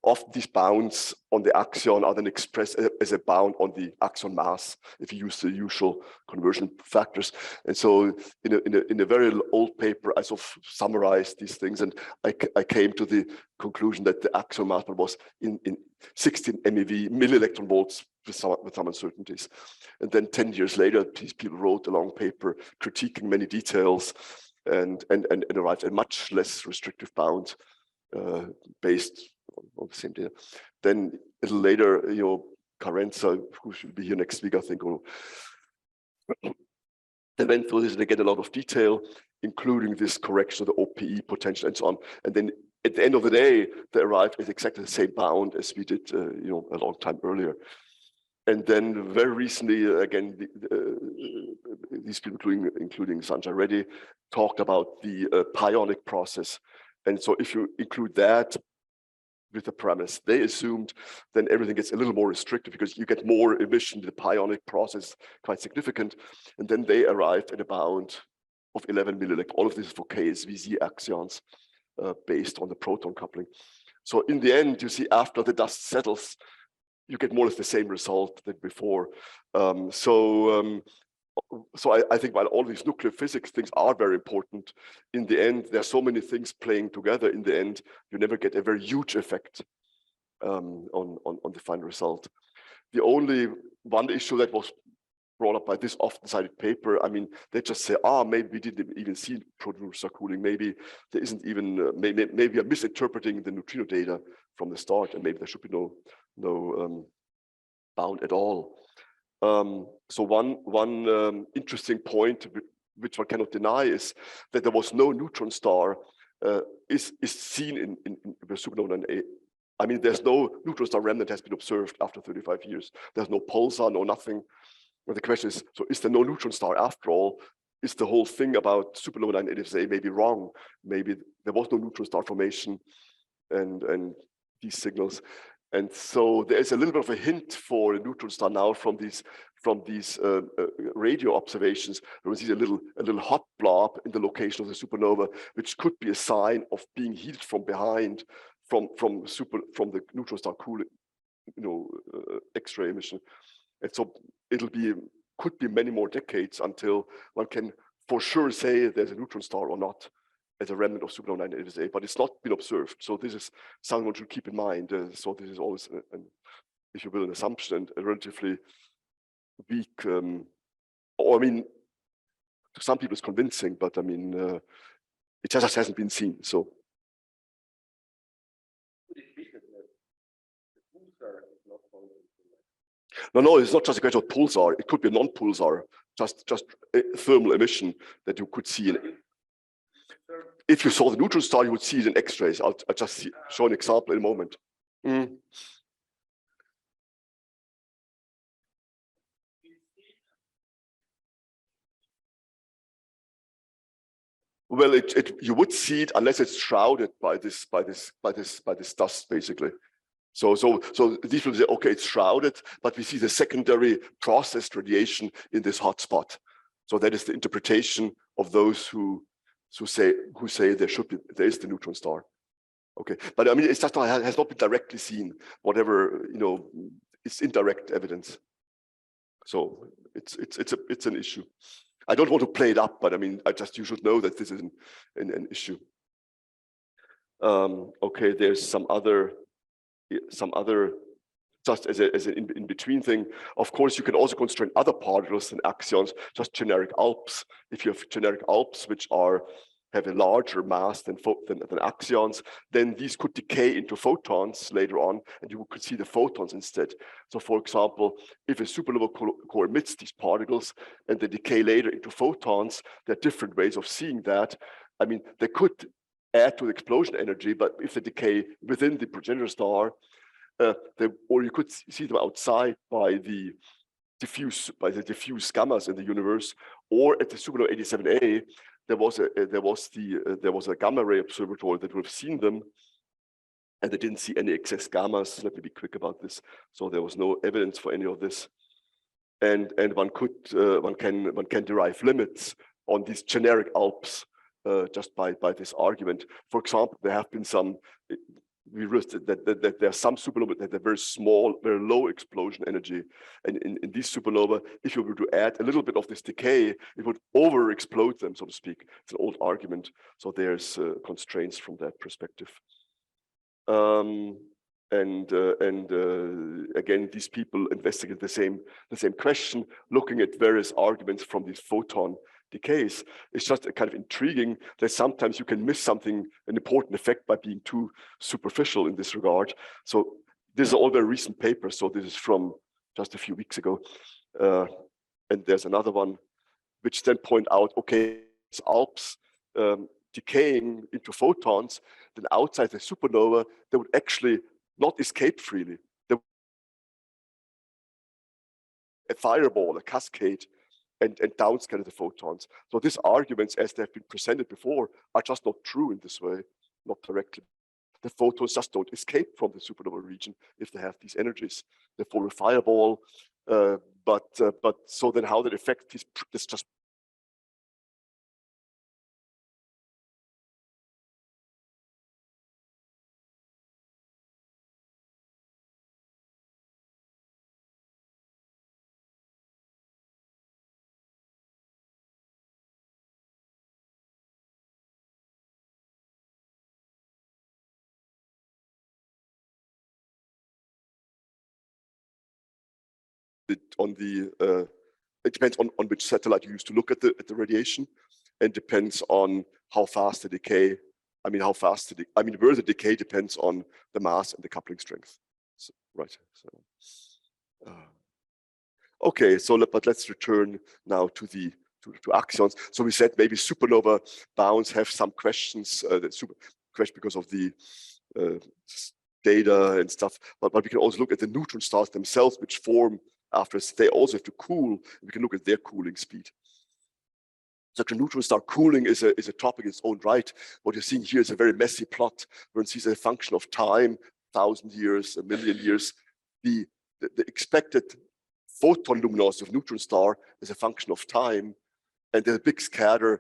often these bounds on the axion are then expressed as a bound on the axion mass if you use the usual conversion factors. And so in a very old paper, I sort of summarized these things, and I came to the conclusion that the axion mass was in 16 MeV, milli-electron volts, with some uncertainties. And then 10 years later, these people wrote a long paper critiquing many details and arrived at a much less restrictive bound based on the same data. Then a little later, Carenza, who should be here next week, I think, They went through this and they get a lot of detail, including this correction of the OPE potential and so on. And then at the end of the day, they arrived at exactly the same bound as we did, a long time earlier. And then very recently, again, these people, including Sanjay Reddy, talked about the pionic process. And so if you include that with the parameters they assumed, then everything gets a little more restricted because you get more emission. The pionic process quite significant. And then they arrived at a bound of 11 millilect. All of this is for KSVZ axions based on the proton coupling. So in the end, you see after the dust settles, you get more or less the same result than before. So I think while all these nuclear physics things are very important, in the end, there are so many things playing together. In the end, you never get a very huge effect on the final result. The only one issue that was brought up by this often cited paper, I mean, they just say, maybe we didn't even see producer cooling. Maybe there isn't even, maybe we are misinterpreting the neutrino data from the start, and maybe there should be no bound at all. So one interesting point which one cannot deny is that there was no neutron star is seen in the supernova 9A. I mean, there's no neutron star remnant has been observed after 35 years. There's no pulsar, no nothing. But the question is, so is there no neutron star after all? Is the whole thing about supernova 9A maybe wrong? Maybe there was no neutron star formation and these signals. And so there's a little bit of a hint for a neutron star now from these radio observations. There was a little hot blob in the location of the supernova, which could be a sign of being heated from behind from the neutron star cooling, X-ray emission. And so could be many more decades until one can for sure say there's a neutron star or not as a remnant of supernova 9A, but it's not been observed. So this is something one should keep in mind. So this is always, if you will, an assumption and a relatively weak, or I mean, to some people it's convincing, but I mean, it just hasn't been seen. So. No, it's not just a question of pulsar. It could be a non-pulsar, just a thermal emission that you could see. If you saw the neutron star, you would see it in X-rays. I'll just show an example in a moment. Well, you would see it unless it's shrouded by this dust, basically. So these will say, okay, it's shrouded, but we see the secondary processed radiation in this hotspot. So that is the interpretation of those who say there is the neutron star. Okay, but I mean, it's just has not been directly seen. Whatever, it's indirect evidence. So it's an issue. I don't want to play it up, but I mean, you should know that this is an issue. Okay, there's some other, just as an in-between thing. Of course, you can also constrain other particles than axions, just generic ALPs. If you have generic ALPs, which have a larger mass than axions, then these could decay into photons later on, and you could see the photons instead. So for example, if a supernova core emits these particles and they decay later into photons, there are different ways of seeing that. I mean, they could add to the explosion energy, but if they decay within the progenitor star, or you could see them outside by the diffuse gammas in the universe, or at the supernova 87A, there was a gamma ray observatory that would have seen them, and they didn't see any excess gammas. Let me be quick about this. So there was no evidence for any of this, and one can derive limits on these generic ALPs just by this argument. For example, there have been some. We realized that there are some supernovae that have very small, very low explosion energy. And in these supernovae, if you were to add a little bit of this decay, it would over-explode them, so to speak. It's an old argument. So there's constraints from that perspective. Again, these people investigate the same question, looking at various arguments from these photon decays. It's just kind of intriguing that sometimes you can miss something, an important effect, by being too superficial in this regard. So this is all very recent papers. So this is from just a few weeks ago. And there's another one which then point out, okay, it's Alps decaying into photons, then outside the supernova, they would actually not escape freely. They would a fireball, a cascade, and downscatter the photons. So these arguments, as they've been presented before, are just not true in this way, not directly. The photons just don't escape from the supernova region if they have these energies. They form a fireball, but so then how that affect this just on the it depends on which satellite you use to look at the radiation, and depends on how fast the decay. I mean, how fast where the decay depends on the mass and the coupling strength. So, right. So, okay. So, but let's return now to the to axions. So we said maybe supernova bounds have some questions. Question because of the data and stuff. But we can also look at the neutron stars themselves, which form after they also have to cool. We can look at their cooling speed. Such a neutron star cooling is a topic in its own right. What you're seeing here is a very messy plot where it sees a function of time, 1,000 years, a million years. The expected photon luminosity of neutron star is a function of time, and there's a big scatter.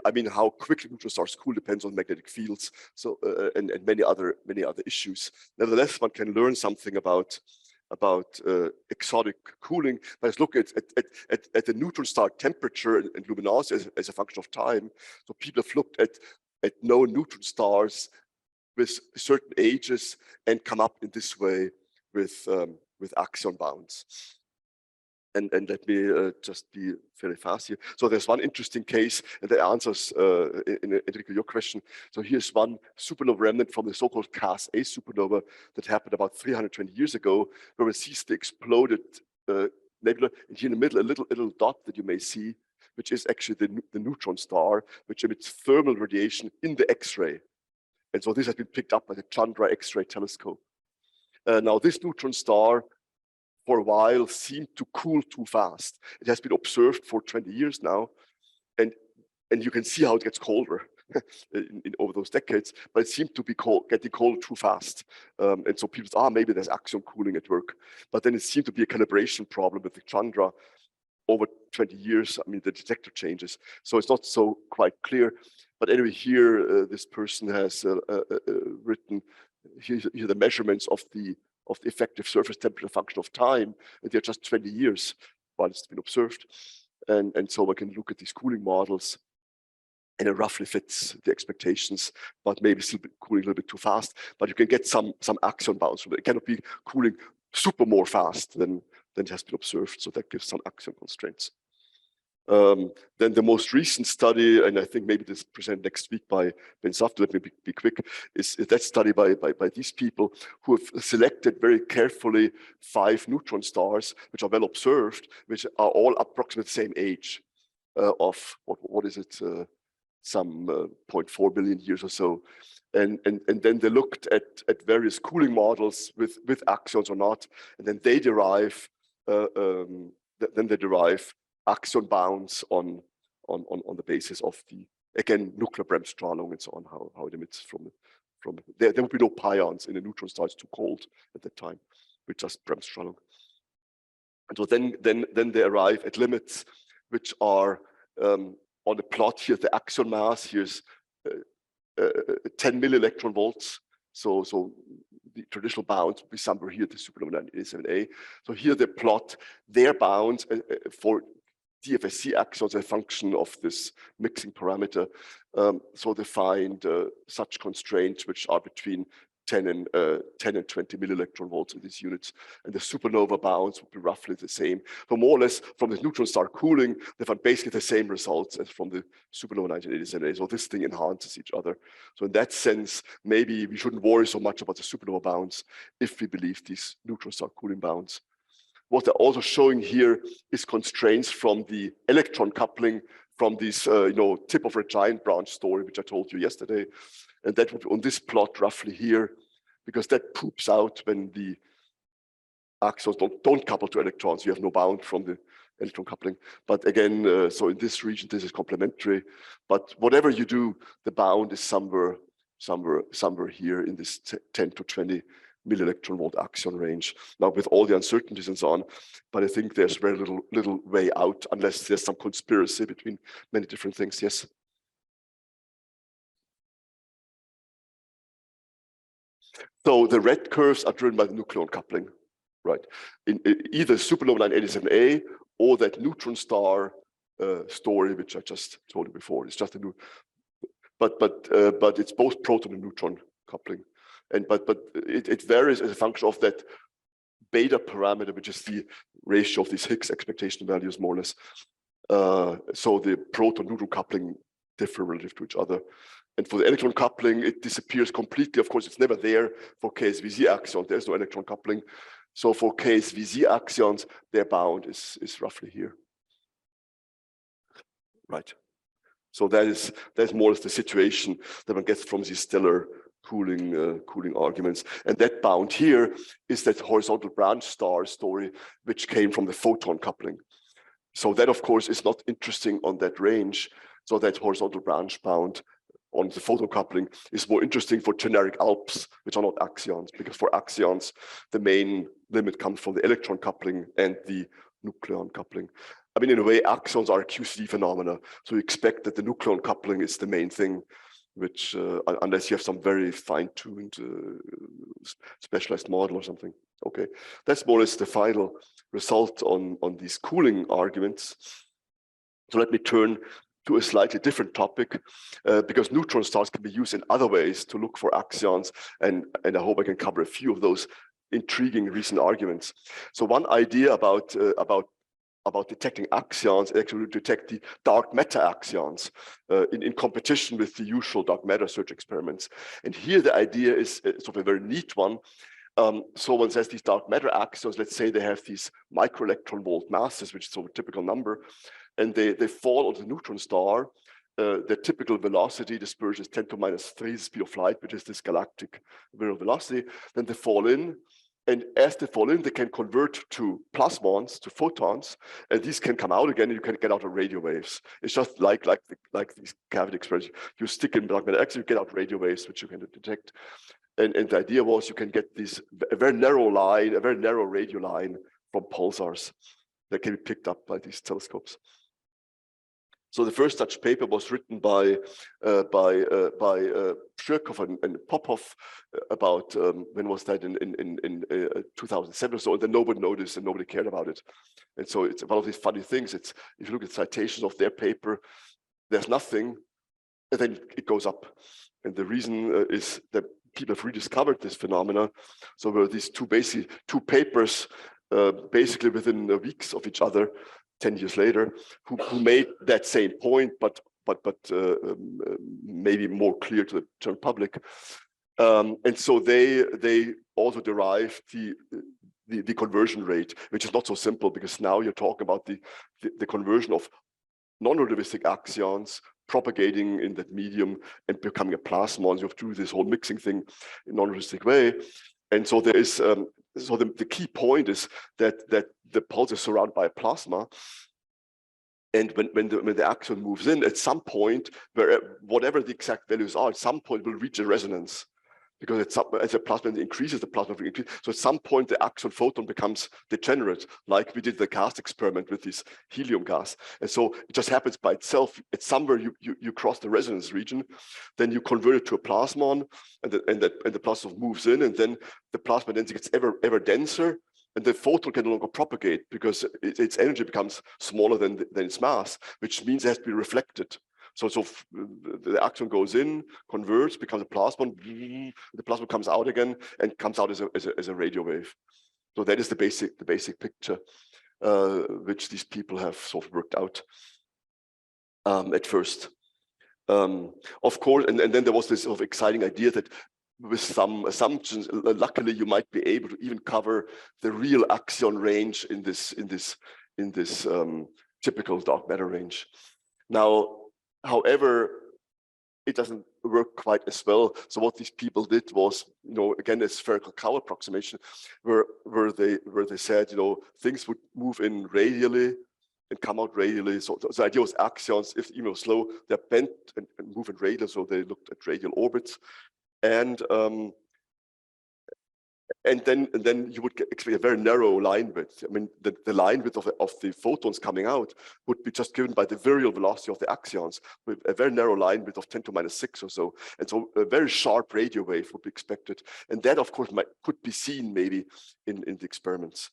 I mean, how quickly neutron stars cool depends on magnetic fields, so and many other issues. Nevertheless, one can learn something about exotic cooling. Let's look at the neutron star temperature and luminosity as a function of time. So people have looked at known neutron stars with certain ages and come up in this way with axion bounds. And let me just be very fast here. So there's one interesting case, and that answers Enrico, your question. So here's one supernova remnant from the so-called Cas A supernova that happened about 320 years ago, where it sees the exploded nebula. And here in the middle, a little dot that you may see, which is actually the neutron star, which emits thermal radiation in the X-ray. And so this has been picked up by the Chandra X-ray telescope. Now this neutron star, for a while, seemed to cool too fast. It has been observed for 20 years now, and you can see how it gets colder over those decades, but it seemed to be getting cold too fast. And so people thought, maybe there's axion cooling at work. But then it seemed to be a calibration problem with the Chandra over 20 years. I mean, the detector changes, so it's not so quite clear. But anyway, here this person has written here the measurements of the effective surface temperature function of time, and they're just 20 years while it's been observed. And so I can look at these cooling models, and it roughly fits the expectations, but maybe still cooling a little bit too fast. But you can get some axion bounds from it. It cannot be cooling super more fast than it has been observed. So that gives some axion constraints. Then the most recent study, and I think maybe this is presented next week by Ben Safdie, let me be quick, is that study by these people who have selected very carefully 5 neutron stars, which are well observed, which are all approximately the same age of, what is it, some 0.4 billion years or so. And then they looked at various cooling models with axions or not, and then they derive axion bounds on the basis of the, again, nuclear Bremsstrahlung and so on, how it emits from there would be no pions in a neutron star. It's too cold at that time with just Bremsstrahlung. And so then they arrive at limits which are on the plot here. The axion mass here's 10 millielectron volts. So the traditional bounds would be somewhere here, the supernova 987A. So here they plot their bounds for DFSC axions, a function of this mixing parameter. So they find such constraints which are between 10 and 20 millielectron volts in these units, and the supernova bounds would be roughly the same. So more or less, from the neutron star cooling, they found basically the same results as from the supernova 1987A. So this thing enhances each other. So in that sense, maybe we shouldn't worry so much about the supernova bounds if we believe these neutron star cooling bounds. what they're also showing here is constraints from the electron coupling from this tip of a giant branch story, which I told you yesterday. And that would be on this plot roughly here, because that poops out when the axions don't couple to electrons. You have no bound from the electron coupling. But again, so in this region, this is complementary. But whatever you do, the bound is somewhere here in this 10 to 20 milli-electron volt axion range. Now with all the uncertainties and so on, but I think there's very little way out unless there's some conspiracy between many different things. Yes. So the red curves are driven by the nucleon coupling, right? In either supernova 987A or that neutron star story, which I just told you before. It's just a new, but it's both proton and neutron coupling, and but it varies as a function of that beta parameter, which is the ratio of these Higgs expectation values, more or less. So the proton neutron coupling differ relative to each other. And for the electron coupling, it disappears completely. Of course, it's never there for KSVZ axions. There's no electron coupling. So for KSVZ axions, their bound is roughly here. Right. So that's more or less the situation that one gets from these stellar cooling arguments. And that bound here is that horizontal branch star story, which came from the photon coupling. So that, of course, is not interesting on that range. So that horizontal branch bound on the photon coupling is more interesting for generic ALPS, which are not axions, because for axions, the main limit comes from the electron coupling and the nucleon coupling. I mean, in a way, axions are a QCD phenomena. So you expect that the nucleon coupling is the main thing, which, unless you have some very fine-tuned specialized model or something. Okay, that's more or less the final result on these cooling arguments. So let me turn to a slightly different topic, because neutron stars can be used in other ways to look for axions, and I hope I can cover a few of those intriguing recent arguments. So one idea about detecting axions, actually detect the dark matter axions in competition with the usual dark matter search experiments. And here the idea is sort of a very neat one. So one says these dark matter axions, let's say they have these microelectron volt masses, which is sort of a typical number, and they fall on the neutron star. Their typical velocity dispersion is 10 to minus 3 the speed of light, which is this galactic virial velocity. Then they fall in, and as they fall in, they can convert to plasmons, to photons, and these can come out again, and you can get out of radio waves. It's just like these cavity experiments. You stick in dark matter axion, you get out radio waves, which you can detect. And the idea was you can get a very narrow line, a very narrow radio line from pulsars that can be picked up by these telescopes. So the first such paper was written by Shirkov and Popov about, when was that, in 2007 or so, and then nobody noticed and nobody cared about it. And so it's one of these funny things. It's, if you look at citations of their paper, there's nothing, and then it goes up. And the reason is that people have rediscovered this phenomena. So there were these two papers, basically within weeks of each other, 10 years later, who made that same point, but maybe more clear to the general public. And so they also derived the conversion rate, which is not so simple, because now you're talking about the conversion of non-relativistic axions propagating in that medium and becoming a plasmon. You have to do this whole mixing thing in a non-relativistic way. And so there is, so the key point is that the pulse is surrounded by a plasma. And when the axion moves in, at some point, whatever the exact values are, at some point it will reach a resonance. Because as a plasma increases, the plasma will increase. So at some point, the axion photon becomes degenerate, like we did the gas experiment with this helium gas. And so it just happens by itself. It's somewhere you cross the resonance region, then you convert it to a plasmon, and the plasma moves in, and then the plasma then gets ever denser, and the photon can no longer propagate because its energy becomes smaller than its mass, which means it has to be reflected. So the axion goes in, converts, becomes a plasmon, the plasma comes out again and comes out as a radio wave. So that is the basic picture, which these people have sort of worked out at first. Of course, and then there was this sort of exciting idea that with some assumptions, luckily you might be able to even cover the real axion range in this typical dark matter range. Now, however, it doesn't work quite as well. So what these people did was, again, a spherical cow approximation, where they said, things would move in radially and come out radially. So the idea was axions, if slow, they're bent and move in radial. So they looked at radial orbits, and then you would expect a very narrow line width. I mean, the line width of the photons coming out would be just given by the virial velocity of the axions, with a very narrow line width of 10 to minus 6 or so. And so a very sharp radio wave would be expected. And that, of course, could be seen maybe in the experiments.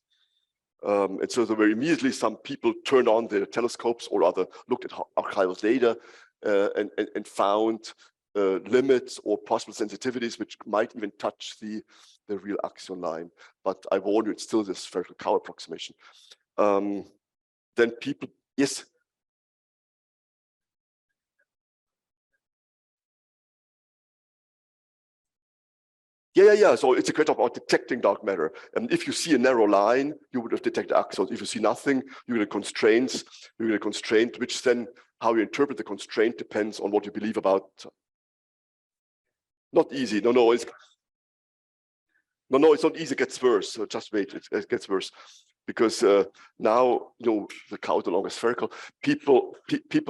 And so there were immediately some people turned on their telescopes or rather looked at archival data and found limits or possible sensitivities which might even touch the real axion line. But I warn you, it's still this spherical cow approximation. Then people, yes? Yeah. So it's a question about detecting dark matter. And if you see a narrow line, you would have detected axions. If you see nothing, you're going to constraints. You're going to constraint, which then how you interpret the constraint depends on what you believe about. Not easy. No, it's not easy. It gets worse. So just wait. It gets worse because now the cow is no longer spherical. People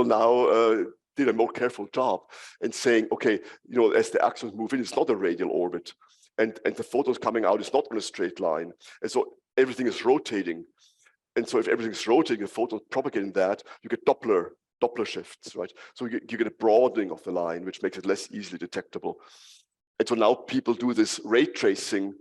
now did a more careful job in saying, okay, as the axions move in, it's not a radial orbit, and the photons coming out is not on a straight line, and so everything is rotating. And so if everything is rotating, the photons propagating that, you get Doppler shifts, right? So you get a broadening of the line, which makes it less easily detectable. And so now people do this ray tracing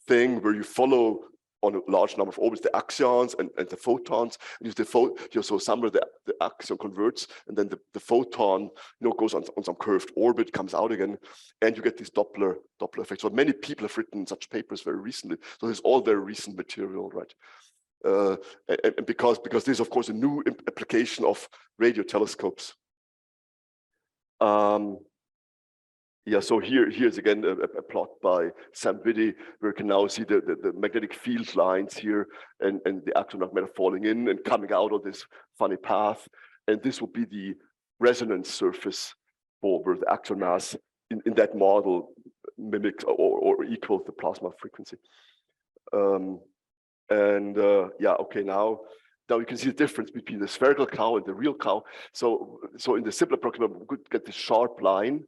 thing where you follow on a large number of orbits the axions and the photons, and use so somewhere the axion converts, and then the photon goes on some curved orbit, comes out again, and you get these Doppler effects. So many people have written such papers very recently. So this is all very recent material, right? And because this is of course a new application of radio telescopes. Yeah, so here's again a plot by Sam Biddy, where you can now see the magnetic field lines here and the axion dark matter falling in and coming out of this funny path. And this will be the resonance surface for where the axion mass in that model mimics or equals the plasma frequency. Yeah, okay, now you can see the difference between the spherical cow and the real cow. So in the simple approximation, we could get this sharp line.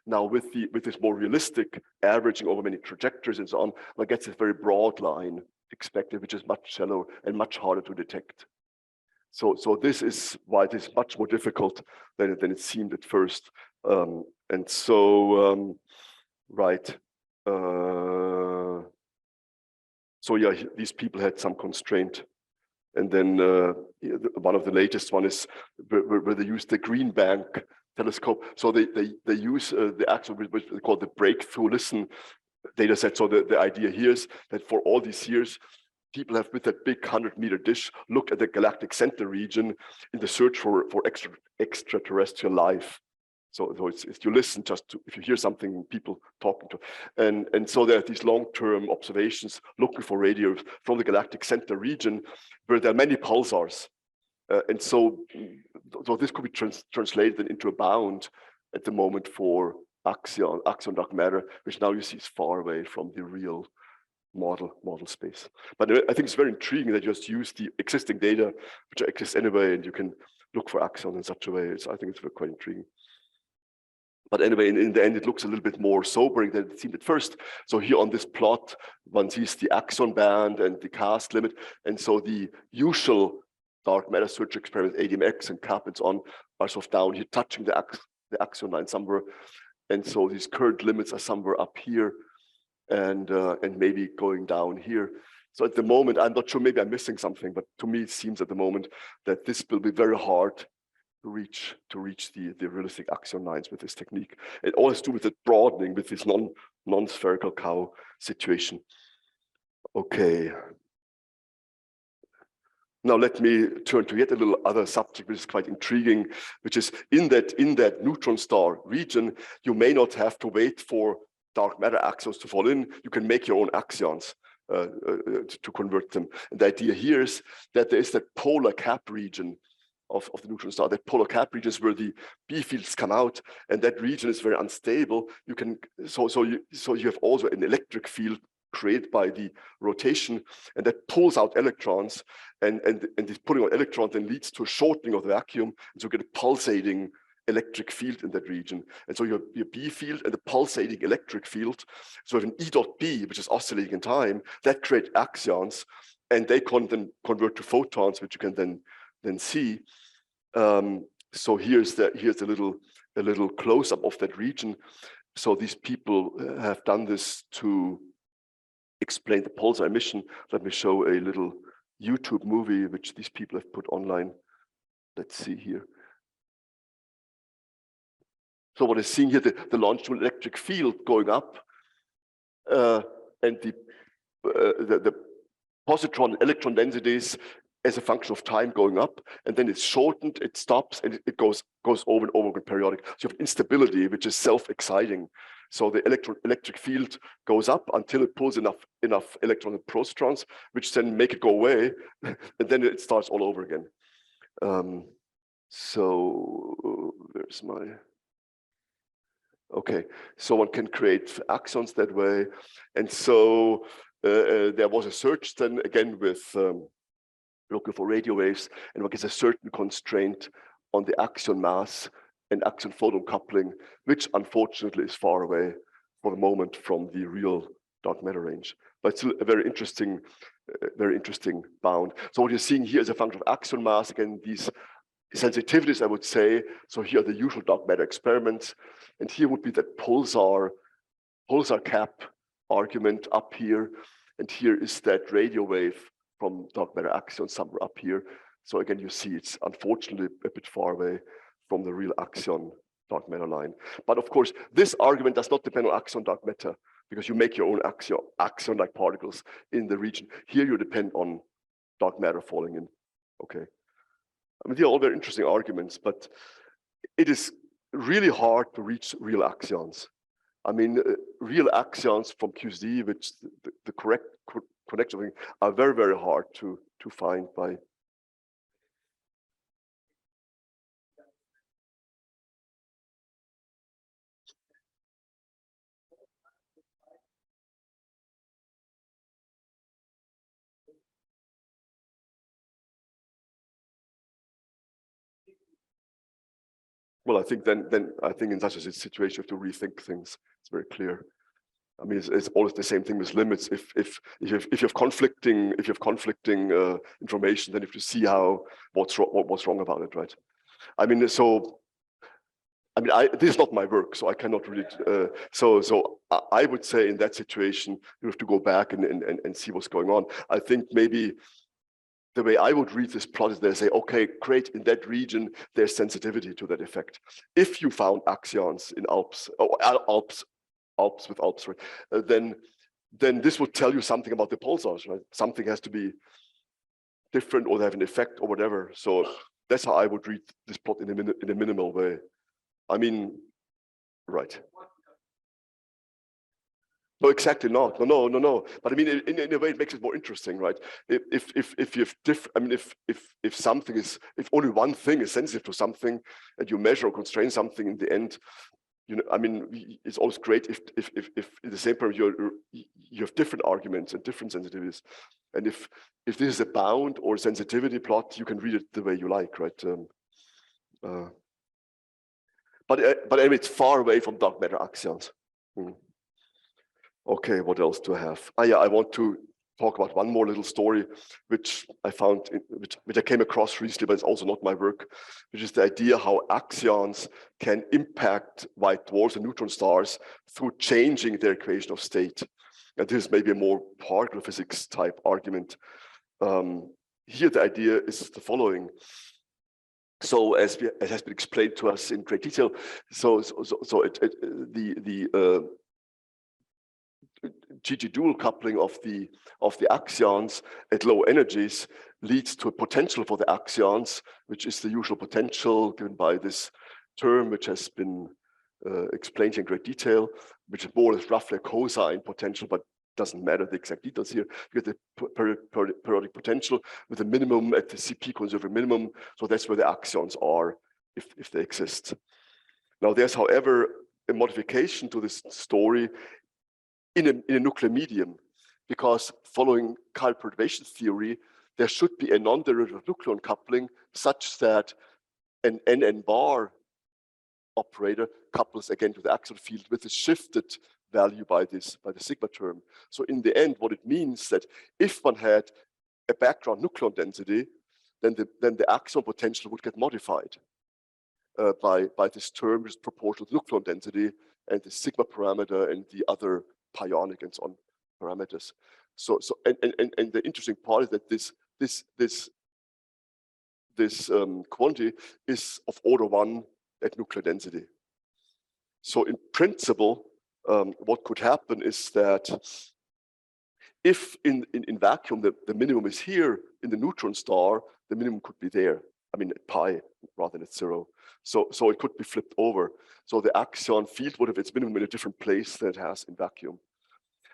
Now with this more realistic averaging over many trajectories and so on, one gets a very broad line expected, which is much shallower and much harder to detect. So this is why it is much more difficult than it seemed at first. Right. So yeah, these people had some constraint. And then one of the latest one is where they use the green bank telescope. So they use the axion, which they call the breakthrough listen data set. So the idea here is that for all these years, people have with that big 100-meter dish looked at the galactic center region in the search for extraterrestrial life. So it's you listen just to, if you hear something, people talking to, and so there are these long-term observations looking for radio from the galactic center region where there are many pulsars. And so this could be translated into a bound at the moment for axion dark matter, which now you see is far away from the real model space. But I think it's very intriguing that you just use the existing data, which exists anyway, and you can look for axion in such a way. I think it's quite intriguing. But anyway, in the end, it looks a little bit more sobering than it seemed at first. So here on this plot, one sees the axion band and the cast limit. And so the usual dark matter search experiments, ADMX and CAP and so on, are sort of down here, touching the axion line somewhere. And so these current limits are somewhere up here and maybe going down here. So at the moment, I'm not sure, maybe I'm missing something, but to me, it seems at the moment that this will be very hard to reach the realistic axion lines with this technique. It all has to do with the broadening with this non-spherical cow situation. Okay. Now let me turn to yet a little other subject, which is quite intriguing, which is in that neutron star region, you may not have to wait for dark matter axions to fall in, you can make your own axions to convert them. And the idea here is that there is that polar cap region of the neutron star. That polar cap region is where the B fields come out, and that region is very unstable. You can so you have also an electric field created by the rotation, and that pulls out electrons, and this pulling out electrons then leads to a shortening of the vacuum, and so you get a pulsating electric field in that region. And so you have your B field and the pulsating electric field. So you have an E dot B, which is oscillating in time, that create axions, and they can then convert to photons, which you can then see. So here's a little close-up of that region. So these people have done this to explain the pulsar emission. Let me show a little YouTube movie which these people have put online. Let's see here. So what is seen here, the longitudinal electric field going up, and the positron electron densities as a function of time going up, and then it's shortened, it stops, and it goes over and over again periodic. So you have instability, which is self-exciting. So the electric field goes up until it pulls enough electrons and positrons, which then make it go away, and then it starts all over again. So where's my... Okay, so one can create axions that way. And so there was a search then again with looking for radio waves, and one gets a certain constraint on the axion mass and axion photon coupling, which unfortunately is far away for the moment from the real dark matter range. But still a very interesting bound. So what you're seeing here is a function of axion mass. Again, these sensitivities, I would say. So here are the usual dark matter experiments, and here would be that pulsar cap argument up here, and here is that radio wave from dark matter axion somewhere up here. So again, you see it's unfortunately a bit far away from the real axion dark matter line. But of course, this argument does not depend on axion dark matter, because you make your own axion-like particles in the region. Here you depend on dark matter falling in. Okay. I mean, they're all very interesting arguments, but it is really hard to reach real axions. I mean, real axions from QSD, which the correct connection are very, very hard to find by. Well, I think then I think in such a situation you have to rethink things. It's very clear. I mean, it's always the same thing with limits. If you have conflicting information, then you have to see what's wrong about it, right? I mean, so I mean, this is not my work, so I cannot really. So I would say in that situation you have to go back and see what's going on. I think maybe the way I would read this plot is they say, okay, great, in that region, there's sensitivity to that effect. If you found axions in Alps with Alps, right, then this would tell you something about the pulsars, right? Something has to be different or they have an effect or whatever. So that's how I would read this plot in a minimal way. I mean, right. No, exactly not. No. But I mean, in a way, it makes it more interesting, right? If you have I mean, if something is, if only one thing is sensitive to something, and you measure or constrain something in the end, you know, I mean, it's always great if in the same period you have different arguments and different sensitivities, and if this is a bound or sensitivity plot, you can read it the way you like, right? But anyway, it's far away from dark matter axions. Okay, what else do I have? Yeah, I want to talk about one more little story, which I found, which I came across recently, but it's also not my work, which is the idea how axions can impact white dwarfs and neutron stars through changing their equation of state. And this is maybe a more particle physics type argument. Here, the idea is the following. So as has been explained to us in great detail, the GG dual coupling of the axions at low energies leads to a potential for the axions, which is the usual potential given by this term, which has been explained in great detail. which is more or less roughly a cosine potential, but doesn't matter the exact details here. You get the periodic potential with a minimum at the CP conservative minimum. So that's where the axions are, if they exist. Now there's, however, a modification to this story in a nuclear medium, because following chiral perturbation theory, there should be a non-derivative nucleon coupling such that an NN bar operator couples again to the axion field with a shifted value by the sigma term. So in the end, what it means that if one had a background nucleon density, then the axion potential would get modified by this term, which is proportional to nucleon density and the sigma parameter and the other pionic and so on parameters. And the interesting part is that this quantity is of order 1 at nuclear density. So in principle, what could happen is that if in vacuum the minimum is here in the neutron star, the minimum could be there. I mean at pi rather than at 0. So it could be flipped over. So the axion field would have its minimum in a different place than it has in vacuum.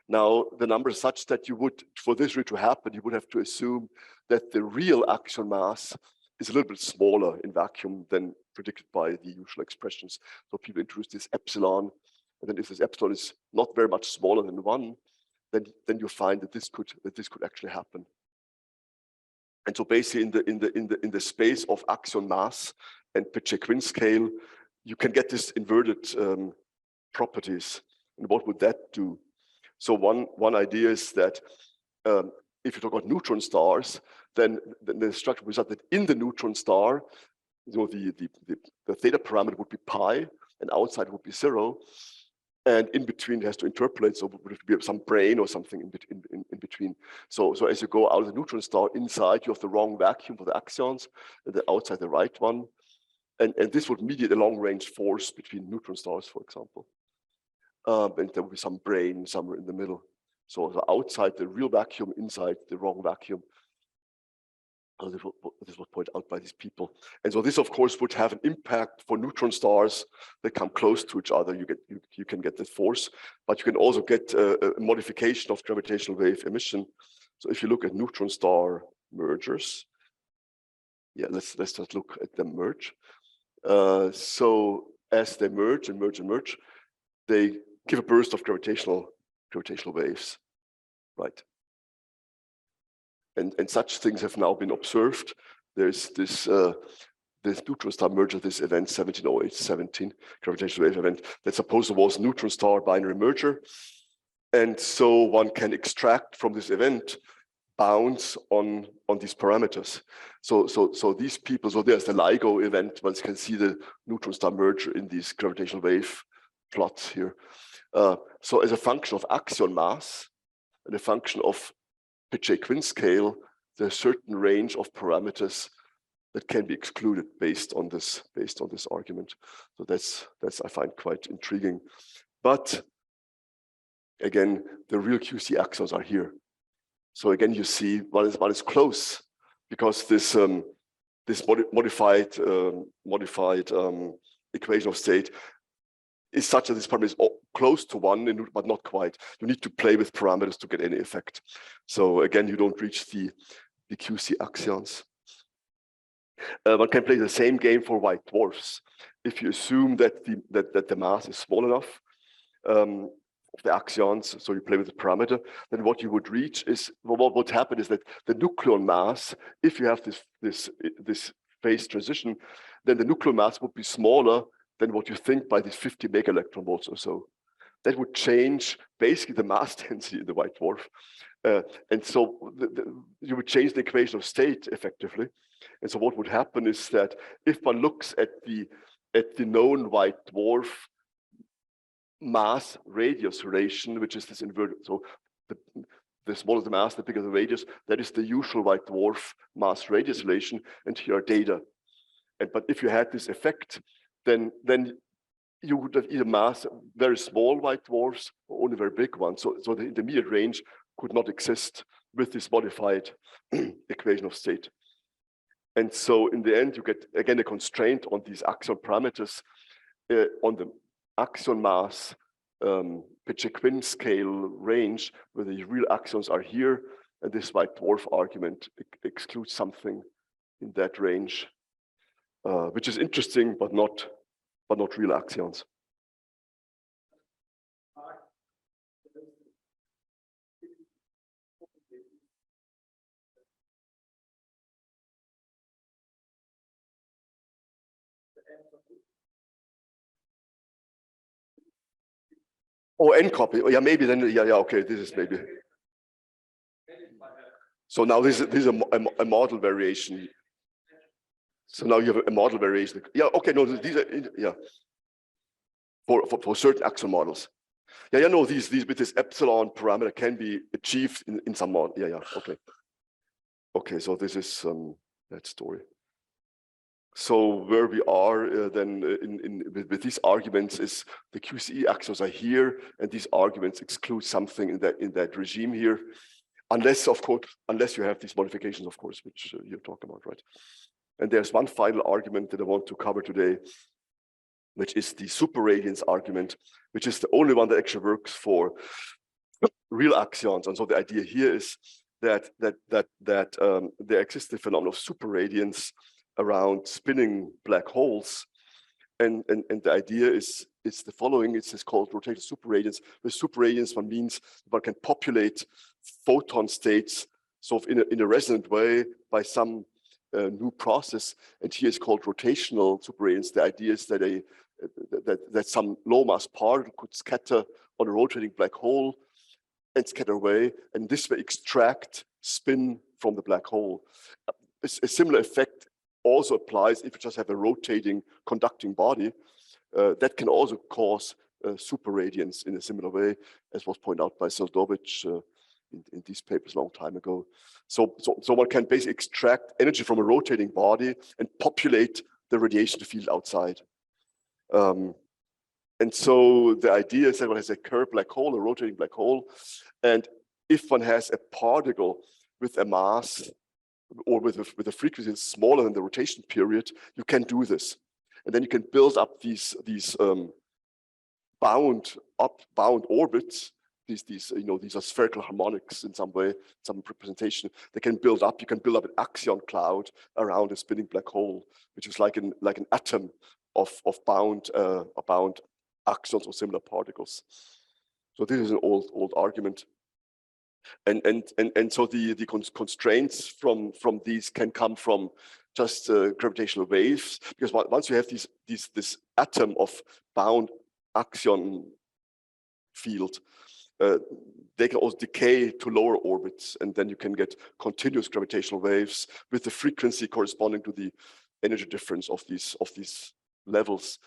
Now the number is such that you would, for this really to happen, you would have to assume that the real axion mass is a little bit smaller in vacuum than predicted by the usual expressions. So people introduce this epsilon, and then if this epsilon is not very much smaller than 1, then you find that this could actually happen. And so basically in the space of axion mass and Pichet-Quinn scale, you can get this inverted properties. And what would that do? So one idea is that if you talk about neutron stars, then the structure result that in the neutron star, you know, the theta parameter would be pi, and outside would be 0, and in between it has to interpolate, so would it be some brane or something in between. So as you go out of the neutron star, inside you have the wrong vacuum for the axions, and the outside the right one, and this would mediate a long-range force between neutron stars, for example. And there would be some brane somewhere in the middle. So outside the real vacuum, inside the wrong vacuum. This was pointed out by these people. And so this, of course, would have an impact for neutron stars that come close to each other. You can get this force, but you can also get a modification of gravitational wave emission. So if you look at neutron star mergers, yeah, let's just look at them merge. So as they merge and merge and merge, they give a burst of gravitational waves, right? And such things have now been observed. There's this neutron star merger, this event 1708-17 gravitational wave event that supposedly was a neutron star binary merger. And so one can extract from this event bounds on these parameters. So these people, so there's the LIGO event, one can see the neutron star merger in these gravitational wave plots here. So as a function of axion mass and a function of Pichet-Quinn scale, there's a certain range of parameters that can be excluded based on this argument. So that's I find quite intriguing. But again, the real QC axions are here. So again, you see one is close, because this modified equation of state is such that this parameter is close to 1, but not quite. You need to play with parameters to get any effect. So again, you don't reach the QC axions. One can play the same game for white dwarfs. If you assume that the mass is small enough of the axions, so you play with the parameter, then what you would reach is, what would happen is that the nucleon mass, if you have this phase transition, then the nucleon mass would be smaller than what you think by these 50 mega electron volts or so. That would change basically the mass density in the white dwarf. And so you would change the equation of state effectively. And so what would happen is that if one looks at the known white dwarf mass radius relation, which is this inverted, so the smaller the mass, the bigger the radius, that is the usual white dwarf mass radius relation, and here are data. But if you had this effect, then you would have either mass very small white dwarfs or only very big ones. So the intermediate range could not exist with this modified equation of state. And so in the end, you get again a constraint on these axion parameters on the axion mass Pechequin scale range, where the real axions are here, and this white dwarf argument excludes something in that range, which is interesting, but not real axions. Oh, n copy. Oh, yeah, maybe then. Yeah, okay. This is maybe. So now this is a model variation. So now you have a model variation. Yeah, okay. No, these are for certain axial models. Yeah, no, these with this epsilon parameter can be achieved in some model. Yeah, okay. Okay, so this is that story. So where we are then with these arguments is the QCE axions are here, and these arguments exclude something in that regime here, unless you have these modifications, of course, which you're talking about, right? And there's one final argument that I want to cover today, which is the superradiance argument, which is the only one that actually works for real axions. And so the idea here is that there exists the phenomenon of superradiance around spinning black holes, and the idea is the following. It's called rotational superradiance. With superradiance, one means one can populate photon states sort of in a resonant way by some new process, and here it's called rotational superradiance. The idea is that that some low mass particle could scatter on a rotating black hole and scatter away, and this way extract spin from the black hole. A similar effect also applies if you just have a rotating conducting body. That can also cause superradiance in a similar way, as was pointed out by Seldovich in these papers a long time ago. So one can basically extract energy from a rotating body and populate the radiation field outside. And so the idea is that one has a curved black hole, a rotating black hole, and if one has a particle with a mass or with a frequency that's smaller than the rotation period, you can do this, and then you can build up these bound orbits. These are spherical harmonics in some way, some representation. They can build up. You can build up an axion cloud around a spinning black hole, which is like an atom of bound axions or similar particles. So this is an old argument. And so the constraints from these can come from just gravitational waves, because once you have this atom of bound axion field, they can also decay to lower orbits, and then you can get continuous gravitational waves with the frequency corresponding to the energy difference of these levels.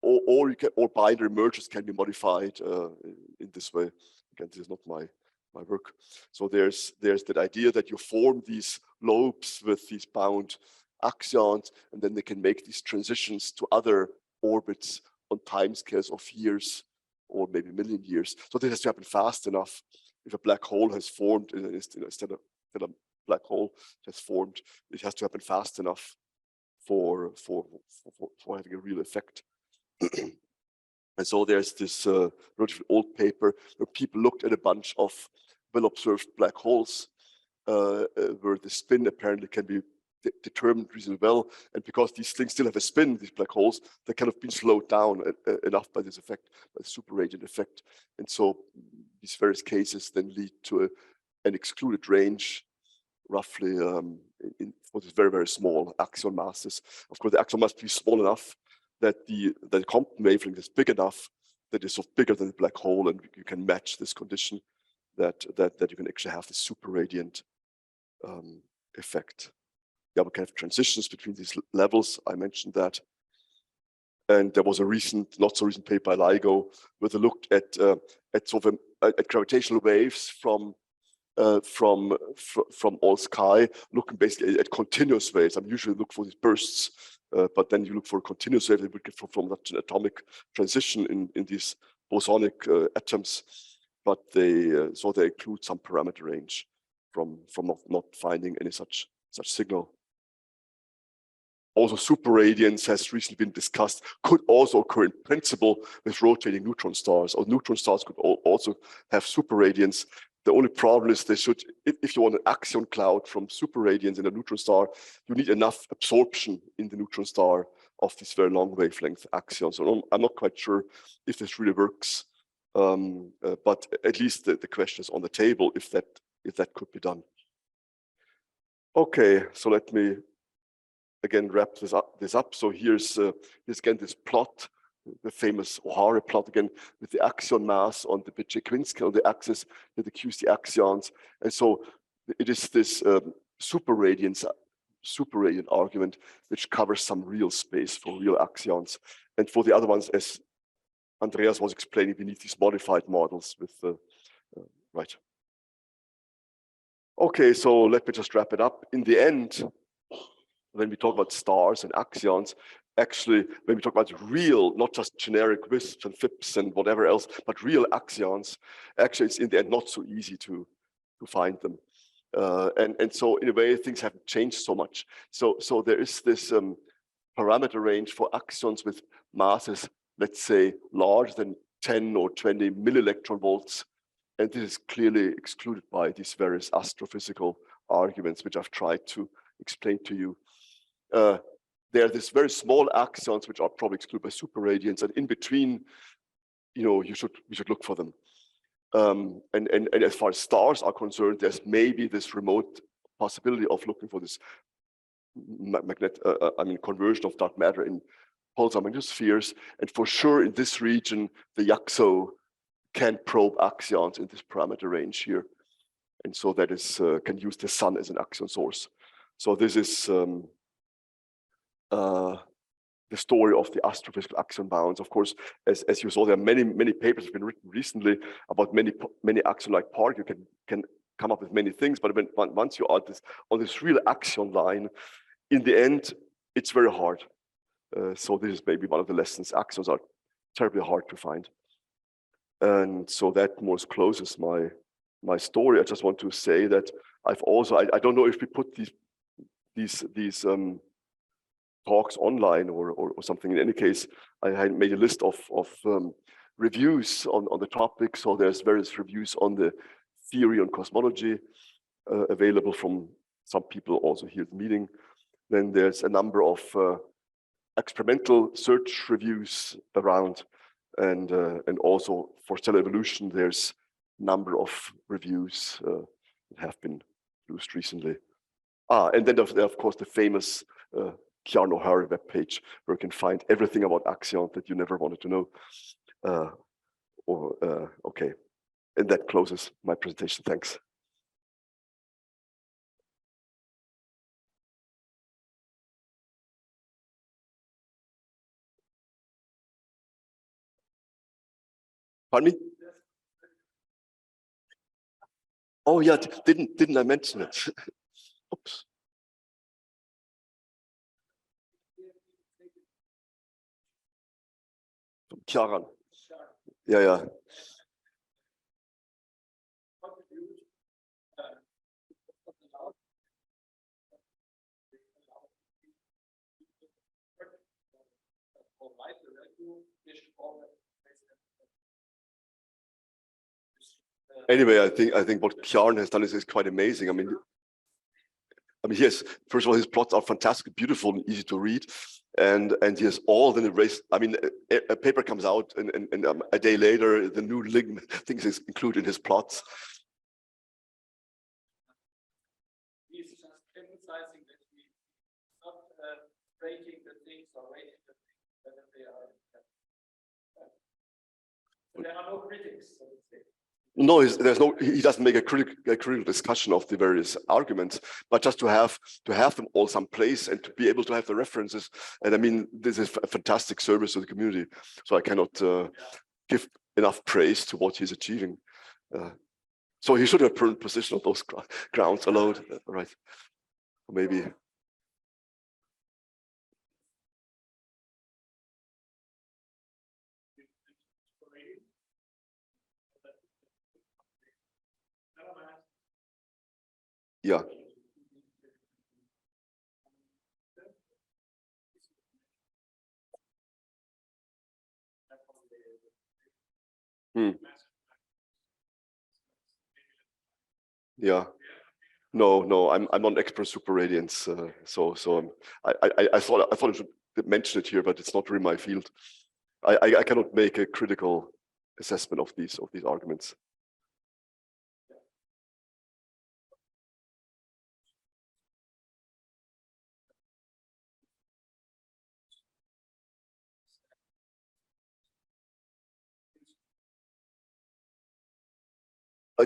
Or binary mergers can be modified in this way. Again, this is not my work. So there's that idea that you form these lobes with these bound axions, and then they can make these transitions to other orbits on timescales of years or maybe million years. So this has to happen fast enough. If a black hole has formed instead of a black hole has formed, it has to happen fast enough for having a real effect. And so there's this relatively old paper where people looked at a bunch of well-observed black holes where the spin apparently can be determined reasonably well. And because these things still have a spin, these black holes, they kind of been slowed down enough by this effect, by the superradiant effect. And so these various cases then lead to an excluded range, roughly for these very, very small axion masses. Of course, the axion must be small enough that the Compton wavelength is big enough that it's sort of bigger than the black hole, and you can match this condition that you can actually have this superradiant effect. Yeah, we can have transitions between these levels. I mentioned that. And there was a not so recent paper by LIGO where they looked at sort of at gravitational waves from all sky, looking basically at continuous waves. I usually look for these bursts, but then you look for a continuous wave that would get from such an atomic transition in these bosonic atoms. But they include some parameter range from not finding any such signal. Also, superradiance has recently been discussed, could also occur in principle with rotating neutron stars, or neutron stars could also have superradiance. The only problem is they should, if you want an axion cloud from superradiance in a neutron star, you need enough absorption in the neutron star of this very long wavelength axion. So I'm not quite sure if this really works, but at least the question is on the table if that could be done. Okay, so let me again wrap this up. So here's again this plot, the famous O'Hare plot again with the axion mass on the Becher-Quinsky on the axis, with the QC axions, and so it is this superradiant argument which covers some real space for real axions, and for the other ones, as Andreas was explaining, we need these modified models with right. Okay, so let me just wrap it up. In the end, when we talk about stars and axions, actually, when we talk about real, not just generic wisps and FIPS and whatever else, but real axions, actually, it's in the end not so easy to find them. And so, in a way, things haven't changed so much. So there is this parameter range for axions with masses, let's say, larger than 10 or 20 millielectron volts. And this is clearly excluded by these various astrophysical arguments, which I've tried to explain to you. There are these very small axions, which are probably excluded by superradiance, and in between, we should look for them. And as far as stars are concerned, there's maybe this remote possibility of looking for this conversion of dark matter in pulsar magnetospheres, and for sure in this region, the YAXO can probe axions in this parameter range here, and so that is can use the sun as an axion source. So this is the story of the astrophysical axion bounds. Of course, as you saw, there are many papers have been written recently about many axion-like particles. You can come up with many things, but once you are on this real axion line, in the end, it's very hard. So this is maybe one of the lessons. Axions are terribly hard to find. And so that more closes my story. I just want to say that I've also, I don't know if we put these talks online or something. In any case, I had made a list of reviews on the topic. So there's various reviews on the theory on cosmology available from some people also here at the meeting. Then there's a number of experimental search reviews around, and also for stellar evolution, there's a number of reviews that have been produced recently. And then of course the famous Kjarn O'Hare webpage, where you can find everything about axion that you never wanted to know. Okay, and that closes my presentation. Thanks. Pardon me? Oh yeah, didn't I mention it? Oops. Kjaran. Yeah. Anyway, I think what Kjarn has done is quite amazing. I mean, yes, first of all, his plots are fantastic, beautiful, and easy to read. And he has all the erased. I mean, a paper comes out, and a day later, the new things is included in his plots. He's just emphasizing that we not rating the things or rating the things, whether they are. There are no critics, so to say. No, he doesn't make a critical discussion of the various arguments, but just to have them all someplace and to be able to have the references. And I mean, this is a fantastic service to the community. So I cannot give enough praise to what he's achieving. So he should have put position on those grounds alone, right? Maybe. Yeah. Yeah. No, I'm not expert super radiance, I thought I should mention it here, but it's not really my field. I cannot make a critical assessment of these arguments.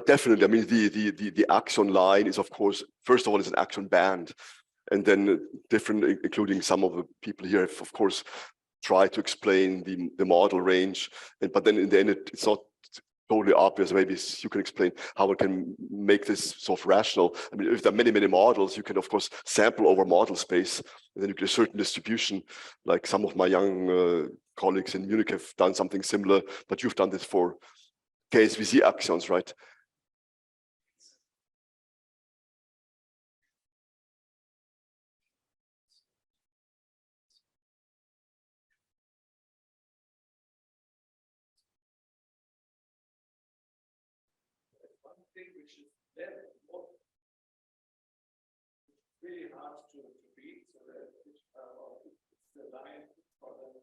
Definitely. I mean, the axion line is, of course, first of all, it's an axion band, and then different, including some of the people here have, of course, tried to explain the model range, but then in the end, it's not totally obvious. Maybe you can explain how one can make this sort of rational. I mean, if there are many models, you can, of course, sample over model space, and then you get a certain distribution. Like some of my young colleagues in Munich have done something similar, but you've done this for KSVC axions, right? Which is very important, really hard to read, so that it's the line for the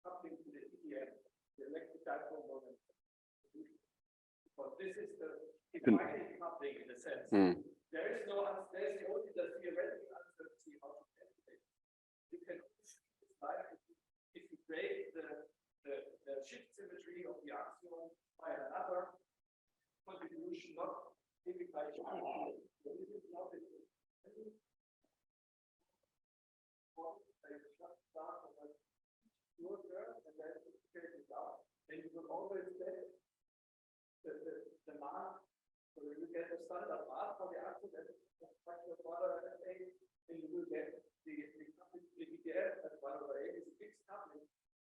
coupling to the EDM, the electric dipole moment. But this is the dividing coupling in a sense. There is only the theoretical uncertainty how to calculate. You can decide if you break the shift symmetry of the axion by another contribution, not maybe by this is not and then and you will always get the mass. So you get the standard mass for the axion that is factor of and you will get the EDF as 1/8 is a fixed coupling.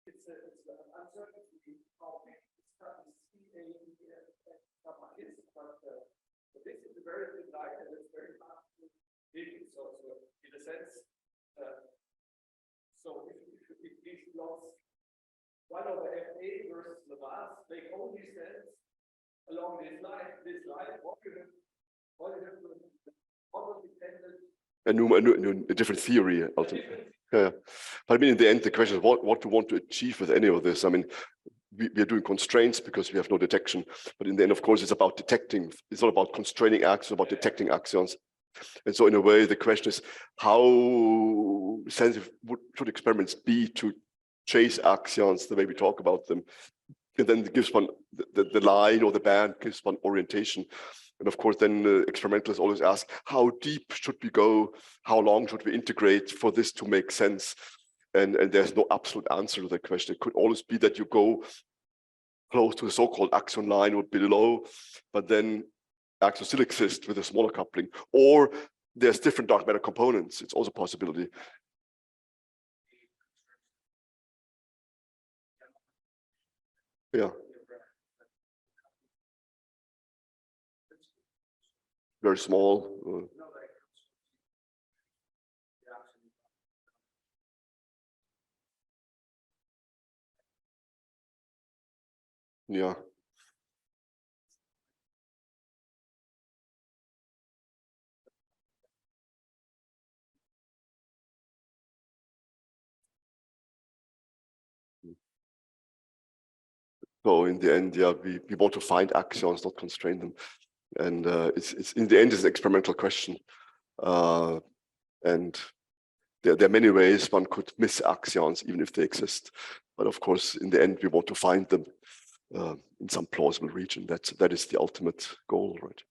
It's an uncertainty how big this coupling is, but this is a very thin line and it's very hard to read. So in a sense, so if these plots 1/FA versus the mass make only sense along this line, what you have to model dependent. A different theory ultimately. Yeah. But I mean, in the end, the question is what you want to achieve with any of this. I mean, we are doing constraints because we have no detection. But in the end, of course, it's about detecting. It's not about constraining axions, it's about detecting axions. And so in a way, the question is how sensitive should experiments be to chase axions the way we talk about them? And then it gives one, the line or the band gives one orientation. And of course, then experimentalists always ask, how deep should we go? How long should we integrate for this to make sense? And there's no absolute answer to that question. It could always be that you go close to the so-called axion line or below, but then axions still exist with a smaller coupling. Or there's different dark matter components. It's also a possibility. Yeah. Very small. Yeah. So in the end, yeah, we want to find axions, not constrain them. And it's in the end, it's an experimental question. And there are many ways one could miss axions, even if they exist. But of course, in the end, we want to find them in some plausible region. That is the ultimate goal, right?